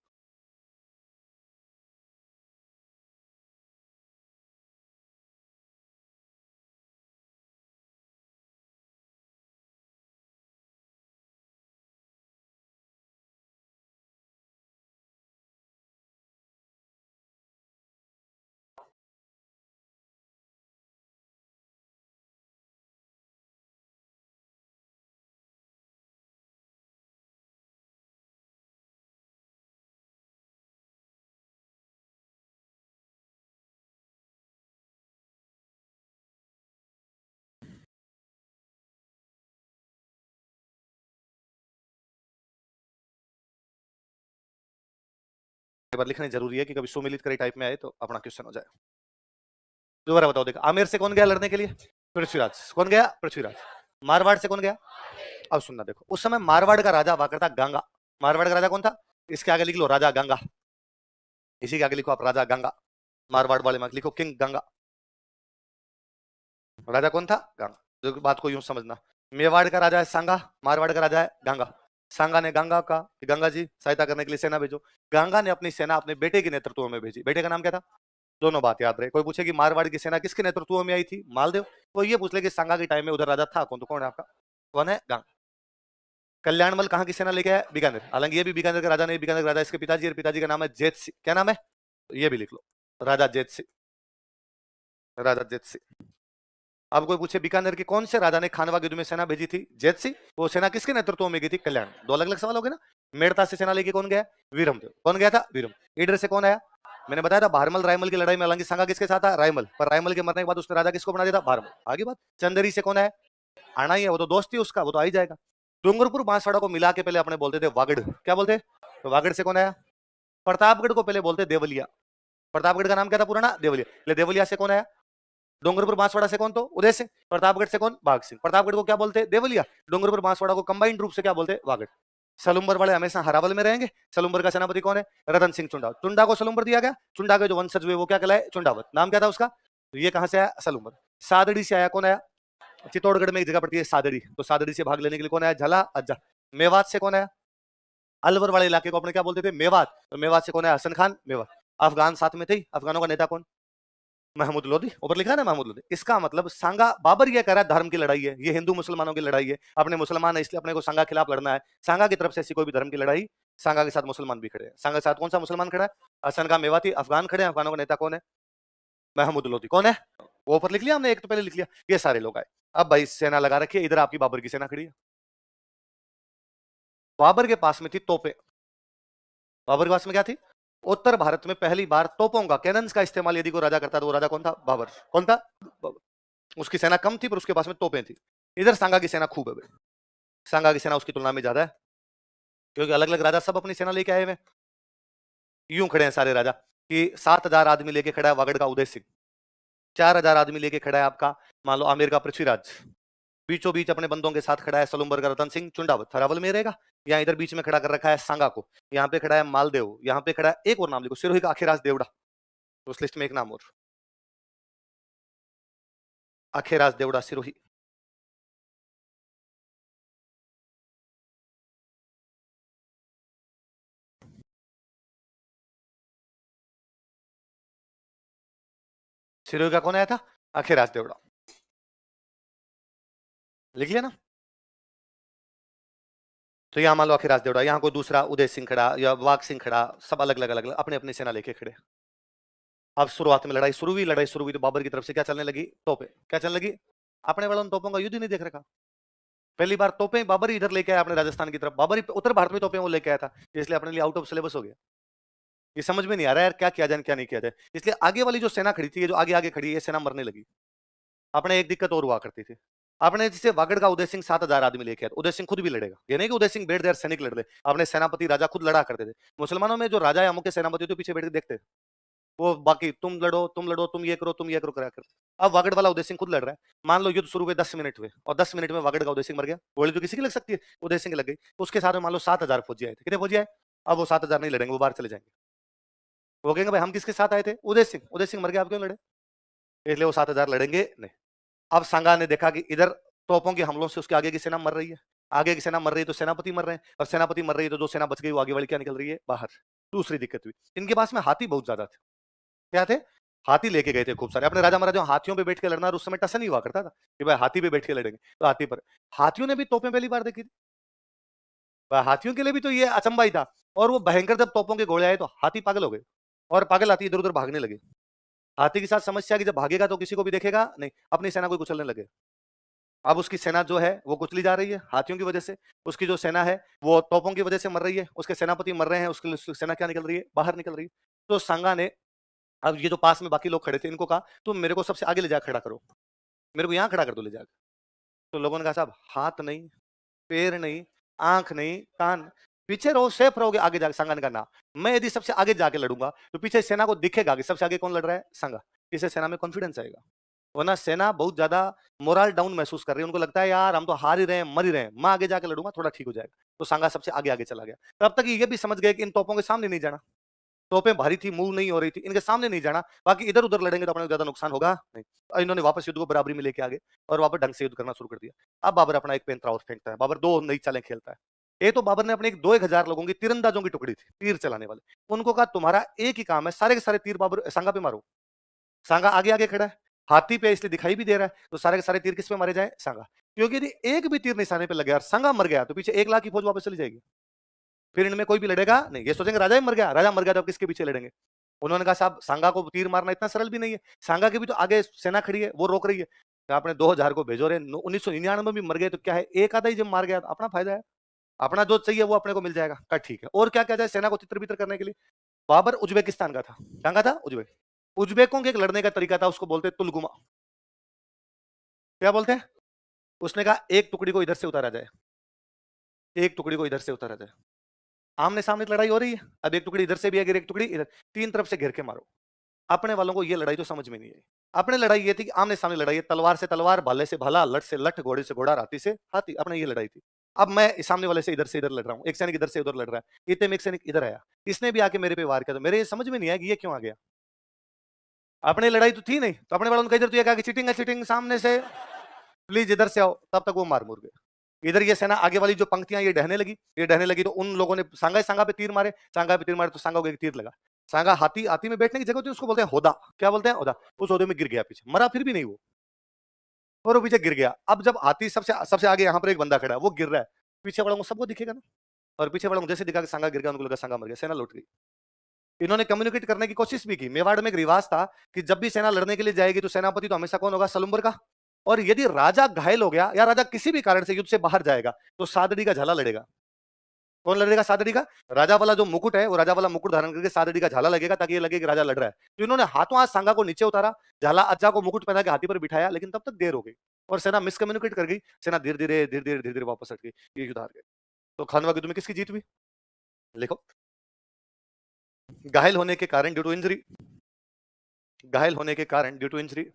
बार लिखना जरूरी है कि कभी सुमेलित करे टाइप में आए तो अपना क्वेश्चन हो जाए। दोबारा बताओ। देखो, आमेर से कौन गया लड़ने के लिए? पृथ्वीराज। कौन गया? पृथ्वीराज। मारवाड़ से कौन गया? अब सुनना, देखो उस समय मारवाड़ का राजा हुआ करता गंगा। मारवाड़ का राजा कौन था? इसके आगे लिख लो राजा गंगा। इसी के आगे लिखो आप राजा गंगा। मारवाड़ वाले में लिखो किंग गंगा। राजा कौन था? गंगा। तो बात को यूं समझना, मेवाड़ का राजा है सांगा, मारवाड़ का राजा है गंगा। सांगा ने गंगा का कि गंगा जी सहायता करने के लिए सेना भेजो। गंगा ने अपनी सेना अपने बेटे के नेतृत्व में भेजी। बेटे का नाम क्या था? दोनों बात याद रहे। कोई पूछे कि मारवाड़ की सेना किसके नेतृत्व में आई थी? मालदेव। कोई ये पूछ ले कि सांगा के टाइम में उधर राजा था कौन, तो कौन है आपका? कौन है? गंगा। कल्याणमल कहाँ की सेना लेके आया? बीकानेर। हालांकि ये भी बीकानेर का राजा नहीं, बीकानेर का राजा इसके पिताजी, और पिताजी का नाम है जेत सिंह। क्या नाम है? तो ये भी लिख लो, राजा जेत सिंह। राजा जेत सिंह। अब कोई पूछे बीकानेर के कौन से राजा ने खानवा के युद्ध में सेना भेजी थी? जेत सिंह। वो सेना किसके नेतृत्व में गई थी? कल्याण। दो अलग अलग सवाल हो गए ना। मेड़ता से सेना लेके कौन गया? वीरमदेव। कौन गया था? वीरम। ईडर से कौन आया? मैंने बताया था भारमल रायमल की लड़ाई में, हालांकि संगा किसके साथ था? रायमल। पर रायमल के मरने के बाद उसने राजा किसको बना दिया था? भारमल। आगे बात। चंदेरी से कौन आया? आना ही है, वो तो दोस्त ही उसका, वो तो आ ही जाएगा। डूंगरपुर बांसवाड़ा को मिला के पहले अपने बोलते थे वागड़। क्या बोलते? तो वागड़ से कौन आया? प्रतापगढ़ को पहले बोलते देवलिया। प्रतापगढ़ का नाम क्या था पुराना? देवलिया। देवलिया से कौन आया? डोंगरपुर बांसवाड़ा से कौन? तो उदय सिंह। प्रतापगढ़ से कौन? बाघ सिंह। प्रतापगढ़ को क्या बोलते? देवलिया। डोंगरपुर बांसवाड़ा को कंबाइंड रूप से क्या बोलते? वागड़। सलुम्बर वाले हमेशा हरावल में रहेंगे। सलुम्बर का सेनापति कौन है? रतन सिंह चुंडा। चुंडा को सलुम्बर दिया गया। चुंडा के जो वंशज हुए वो क्या कहलाए? चुंडावत। नाम क्या था उसका? तो ये कहां से आया? सलुम्बर। सादड़ी से आया। कौन आया? चित्तौड़गढ़ में एक जगह पड़ती है सादड़ी, तो सादड़ी से भाग लेने के लिए कौन आया? झला अज्जा। मेवात से कौन आया? अलवर वाले इलाके को अपने क्या बोलते थे? मेवात। तो मेवात से कौन आया? हसन खान मेवात। अफगान साथ में थे। अफगानों का नेता कौन? महमूद लोधी। ऊपर लिखा है ना महमूद लोधी। इसका मतलब सांगा, बाबर ये कह रहा है धर्म की लड़ाई है, ये हिंदू मुसलमानों की लड़ाई है। अपने मुसलमान है इसलिए अपने को सांगा खिलाफ लड़ना है। सांगा की तरफ से ऐसी कोई भी धर्म की लड़ाई, सांगा के साथ मुसलमान भी खड़े हैं। सांगा के साथ कौन सा मुसलमान खड़ा है? हसन खान मेवाती। अफगान खड़े हैं। अफगानों का नेता कौन है? महमूद लोधी। कौन है? वो ऊपर लिख लिया हमने, एक तो पहले लिख लिया। ये सारे लोग आए। अब भाई सेना लगा रखी है, इधर आपकी बाबर की सेना खड़ी है। बाबर के पास में थी तोपें। बाबर के पास में क्या थी? उत्तर भारत में पहली बार तोपों का, कैनन्स का इस्तेमाल यदि कोई राजा करता तो वो राजा कौन था? बाबर। कौन था? बाबर। उसकी सेना कम थी पर उसके पास में तोपें थी। इधर सांगा की सेना खूब है भाई। सांगा की सेना उसकी तुलना में ज्यादा है, क्योंकि अलग अलग राजा सब अपनी सेना लेके आए हुए। यूं खड़े हैं सारे राजा कि 7,000 आदमी लेके खड़ा है वागड़ का उदय सिंह। 4,000 आदमी लेके खड़ा है आपका मान लो आमेर का पृथ्वीराज। बीचों बीच अपने बंदों के साथ खड़ा है सलुम्बर का रतन सिंह चुंडावत। हरावल में रहेगा। यहाँ इधर बीच में खड़ा कर रखा है सांगा को। यहाँ पे खड़ा है मालदेव। यहाँ पे खड़ा है एक और नाम लिखो, सिरोही का अखेराज देवड़ा। तो उस लिस्ट में एक नाम और, अखेराज देवड़ा सिरोही। सिरोही का कौन आया था? अखेराज देवड़ा। लिख लिया ना। तो यहाँ मान लो अखिराज देवड़ा, यहाँ कोई दूसरा उदय सिंह खड़ा या वाघ सिंह खड़ा, सब अलग अलग अलग अपने अपनी सेना लेके खड़े। अब शुरुआत में लड़ाई शुरू हुई तो बाबर की तरफ से क्या चलने लगी? तोपे। क्या चलने लगी? अपने वालों ने तोपों का युद्ध ही नहीं देख रखा। पहली बार तोपें बाबर ही इधर लेके आया अपने राजस्थान की तरफ, बाबर ही उत्तर भारत में तोपें वो लेके आया था, इसलिए अपने लिए आउट ऑफ सिलेबस हो गया। ये समझ में नहीं आ रहा यार, क्या किया जाए क्या नहीं किया जाए। इसलिए आगे वाली जो सेना खड़ी थी, ये जो आगे आगे खड़ी है, ये सेना मरने लगी। अपने एक दिक्कत और हुआ करती थी, आपने जिसे वागड़ का उदय सिंह 7,000 आदमी लेके आया, उदय सिंह खुद भी लड़ेगा, ये नहीं कि उदय सिंह बैठ दे सैनिक लड़ दे। अपने सेनापति राजा खुद लड़ा करते थे। मुसलमानों में जो राजा या मुख्य सेनापति तो पीछे बैठ के देखते, वो बाकी तुम लड़ो तुम ये करो करा कर। अब वागड़ वाला उदय सिंह खुद लड़ रहा है। मान लो युद्ध शुरू हुए 10 मिनट हुए और 10 मिनट में वागड़ का उदय सिंह मर गया। गोली तो किसी की लग सकती है, उदय सिंह की लग गई। उसके साथ में मान लो 7,000 फौजी आए थे। कितने फौजी आए? अब वो 7,000 नहीं लड़ेंगे, वो बाहर चले जाएंगे। वो कहेंगे भाई हम किसके साथ आए थे? उदय सिंह मर गया, आप क्यों लड़े? इसलिए वो 7,000 लड़ेंगे नहीं। अब सांगा ने देखा कि इधर तोपों के हमलों से उसके आगे की सेना मर रही है, आगे की सेना मर रही है तो सेनापति मर रहे हैं, और सेनापति मर रही है तो जो सेना बच गई वो आगे वाली क्या निकल रही है? बाहर। दूसरी दिक्कत हुई, इनके पास में हाथी बहुत ज्यादा थे। क्या थे? हाथी लेके गए थे खूब सारे। अपने राजा महाराजा हाथियों पे बैठ के लड़ना, और उस समय टसन नहीं हुआ करता था कि भाई हाथी पे बैठ के लड़ेंगे, तो हाथी पर। हाथियों ने भी तोपें पहली बार देखी थी, हाथियों के लिए भी तो ये अचंबा ही था। और वो भयंकर जब तोपों के घोड़े आए तो हाथी पागल हो गए, और पागल हाथी इधर उधर भागने लगे। हाथी के साथ समस्या कि जब भागेगा तो किसी को भी देखेगा नहीं, अपनी सेना को कुचलने लगे। अब उसकी सेना जो है वो कुचली जा रही है हाथियों की वजह से। उसकी जो सेना है वो तोपों की वजह से मर रही है, उसके सेनापति मर रहे हैं, उसकी सेना क्या निकल रही है? बाहर निकल रही है। तो सांगा ने, अब ये जो पास में बाकी लोग खड़े थे, इनको कहा तुम मेरे को सबसे आगे ले जा खड़ा करो, मेरे को यहाँ खड़ा कर दो ले जाकर। तो लोगों ने कहा साहब हाथ नहीं, पैर नहीं, आंख नहीं, कान, पीछे रहो, सेफ रहोगे आगे जाके। सांगा ने कहा ना, मैं यदि सबसे आगे जाके लड़ूंगा तो पीछे सेना को दिखेगा कि सबसे आगे कौन लड़ रहा है? सांगा। इससे सेना में कॉन्फिडेंस आएगा। वरना सेना बहुत ज्यादा मोरल डाउन महसूस कर रही है, उनको लगता है यार हम तो हार ही रहे हैं, मर ही रहे हैं, मैं आगे जाके लड़ूंगा थोड़ा ठीक हो जाएगा। तो सांगा सबसे आगे आगे चला गया। तब तक ये भी समझ गए कि इन तोपों के सामने नहीं जाना, तोपें भारी थी, मूव नहीं हो रही थी, इनके सामने नहीं जाना, बाकी इधर उधर लड़ेंगे तो अपने ज्यादा नुकसान होगा नहीं। और इन्होंने वापस युद्ध को बराबरी में लेके आ गए और वापस ढंग से युद्ध करना शुरू कर दिया। अब बाबर अपना एक पेंतरा और फेंकता है, बाबर दो नई चालें खेलता है। एक तो बाबर ने अपने एक 2,000 लोगों की तीरंदाजों की टुकड़ी थी, तीर चलाने वाले, उनको कहा तुम्हारा एक ही काम है, सारे के सारे तीर बाबर सांगा पे मारो। सांगा आगे आगे खड़ा है, हाथी पे इसलिए दिखाई भी दे रहा है, तो सारे के सारे तीर किस पे मारे जाए? सांगा। क्योंकि यदि एक भी तीर निशाने पे लग गया और सांगा मर गया तो पीछे 1 लाख की फौज वापस चली जाएगी, फिर इनमें कोई भी लड़ेगा नहीं। ये सोचेंगे राजा ही मर गया, राजा मर गया तो अब किसके पीछे लड़ेंगे? उन्होंने कहा साहब सांगा को तीर मारना इतना सरल भी नहीं है, सांगा की भी तो आगे सेना खड़ी है, वो रोक रही है। तो आपने 2,000 को भेजो रे, 1999 में भी मर गए तो क्या है, एक आधा ही जब मार गया तो अपना फायदा है, अपना जो चाहिए वो अपने को मिल जाएगा। कहा ठीक है, और क्या क्या जाए सेना को तितर बितर करने के लिए? बाबर उज्बेकिस्तान का था, कहां का था? उज्बेक। उज्बेकों के एक लड़ने का तरीका था, उसको बोलते तुलगुमा। क्या बोलते हैं? उसने कहा एक टुकड़ी को इधर से उतारा जाए, एक टुकड़ी को इधर से उतारा जाए। आमने सामने लड़ाई हो रही है, अब एक टुकड़ी इधर से भी है, एक टुकड़ी इधर, तीन तरफ से घेर के मारो। अपने वालों को ये लड़ाई तो समझ में नहीं आई। अपने लड़ाई ये थी कि आमने सामने लड़ाई है, तलवार से तलवार, भाले से भाला, लठ से लठ, घोड़े से घोड़ा, हाथी से हाथी, अपने ये लड़ाई थी। अब मैं सामने वाले से इधर लड़ रहा हूँ, एक सैनिक इधर से उधर लड़ रहा है, इतने में एक सैनिक इधर आया, इसने भी आके मेरे पे वार किया, तो मेरे ये समझ में नहीं आया कि ये क्यों आ गया। अपने लड़ाई तो थी नहीं, तो अपने वालों ने कही कहा कि चीटिंग है चीटिंग, सामने से प्लीज इधर से आओ, तब तक वो मार मुर गए। इधर ये सेना आगे वाली जो पंक्तियां ये ढहने लगी तो उन लोगों ने सांगा पे तीर मारे, सांगा पे तीर मारे तो सांगा को एक तीर लगा। सांगा हाथी हाथी में बैठने की जगह होती है, उसको बोलते हैं होदा। क्या बोलते हैं? होदा। उस होदे में गिर गया, पीछे मरा फिर भी नहीं वो, और वो पीछे गिर गया। अब जब हाथी सबसे सबसे आगे यहाँ पर एक बंदा खड़ा है, वो गिर रहा है, पीछे वालों को सबको दिखेगा ना, और पीछे वालों को जैसे दिखा कि सांगा गिर गया, उनको लगा सांगा मर गया, सेना लौट गई। इन्होंने कम्युनिकेट करने की कोशिश भी की। मेवाड़ में एक रिवाज था कि जब भी सेना लड़ने के लिए जाएगी तो सेनापति तो हमेशा कौन होगा? सलुम्बर का। और यदि राजा घायल हो गया या राजा किसी भी कारण से युद्ध से बाहर जाएगा तो सादड़ी का झाला लड़ेगा। कौन लड़ेगा? सादड़ी का। राजा वाला जो मुकुट है वो राजा वाला मुकुट धारण करके सादड़ी का झाला लगेगा, ताकि ये लगे कि राजा लड़ रहा है। तो इन्होंने हाथों हाथ सांगा को नीचे उतारा, झाला अज्जा को मुकुट पहना के हाथी पर बिठाया, लेकिन तब तक देर हो गई और सेना मिसकम्युनिकेट कर गई। सेना धीरे धीरे वापस हट गई, ये युद्ध हार गए। तो खानवा युद्ध में किसकी जीत हुई? लिखो। घायल होने के कारण, ड्यू टू इंजरी, घायल होने के कारण ड्यू टू इंजरी,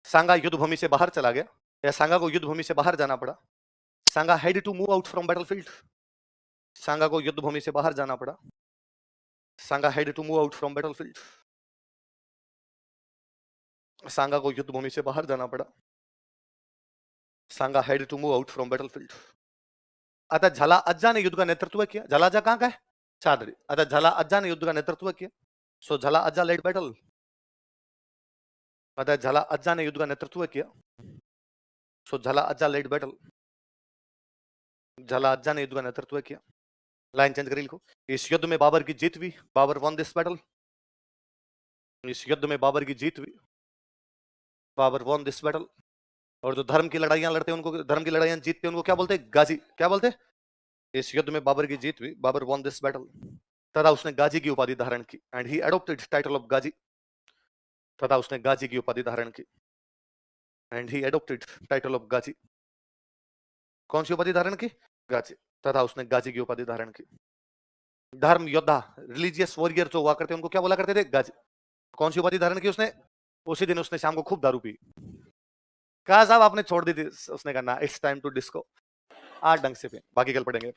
सांगा युद्ध भूमि से बाहर चला गया, या सांगा को युद्ध भूमि से बाहर जाना पड़ा। Sanga had to move out from battlefield, Sanga को युद्ध भूमि से बाहर जाना पड़ा। Sanga had to move out from battlefield, Sanga को युद्ध भूमि से बाहर जाना पड़ा। Sanga had to move out from battlefield. अतः झाला अज्जा ने युद्ध का नेतृत्व किया। झाला अज्जा कहां का है? चादड़ी। अतः झाला अज्जा ने युद्ध का नेतृत्व किया। सो झाला अज्जा लेड बैटल। पता है झाला अज्जा ने युद्ध का नेतृत्व किया। सो झाला अज्जा लेड बैटल, झाला अज्जा ने युद्ध का नेतृत्व किया। लाइन चेंज करी लिखो, इस युद्ध में बाबर की जीत हुई, बाबर वॉन दिस बैटल। इस युद्ध में बाबर की जीत हुई, बाबर वॉन दिस बैटल। और जो धर्म की लड़ाइयां लड़ते हैं उनको, धर्म की लड़ाइयां जीतते हैं उनको क्या बोलते हैं? गाजी। क्या बोलते हैं? इस युद्ध में बाबर की जीत हुई, बाबर वॉन दिस बैटल। तथा उसने गाजी की उपाधि धारण की, and he adopted title of Ghazi. तथा उसने गाजी की उपाधि धारण की, and he adopted title of Ghazi. कौन सी उपाधि धारण की? गाजी। तथा उसने गाजी की उपाधि धारण की। धर्म योद्धा, रिलीजियस वॉरियर जो हुआ करते उनको क्या बोला करते थे? गाजी। कौन सी उपाधि धारण की उसने? उसी दिन उसने शाम को खूब दारू पी। कहा साहब आपने छोड़ दी थी, उसने कहा ना, इट्स टाइम टू डिस्को। आज ढंग से पे, बाकी कल पढ़ेंगे।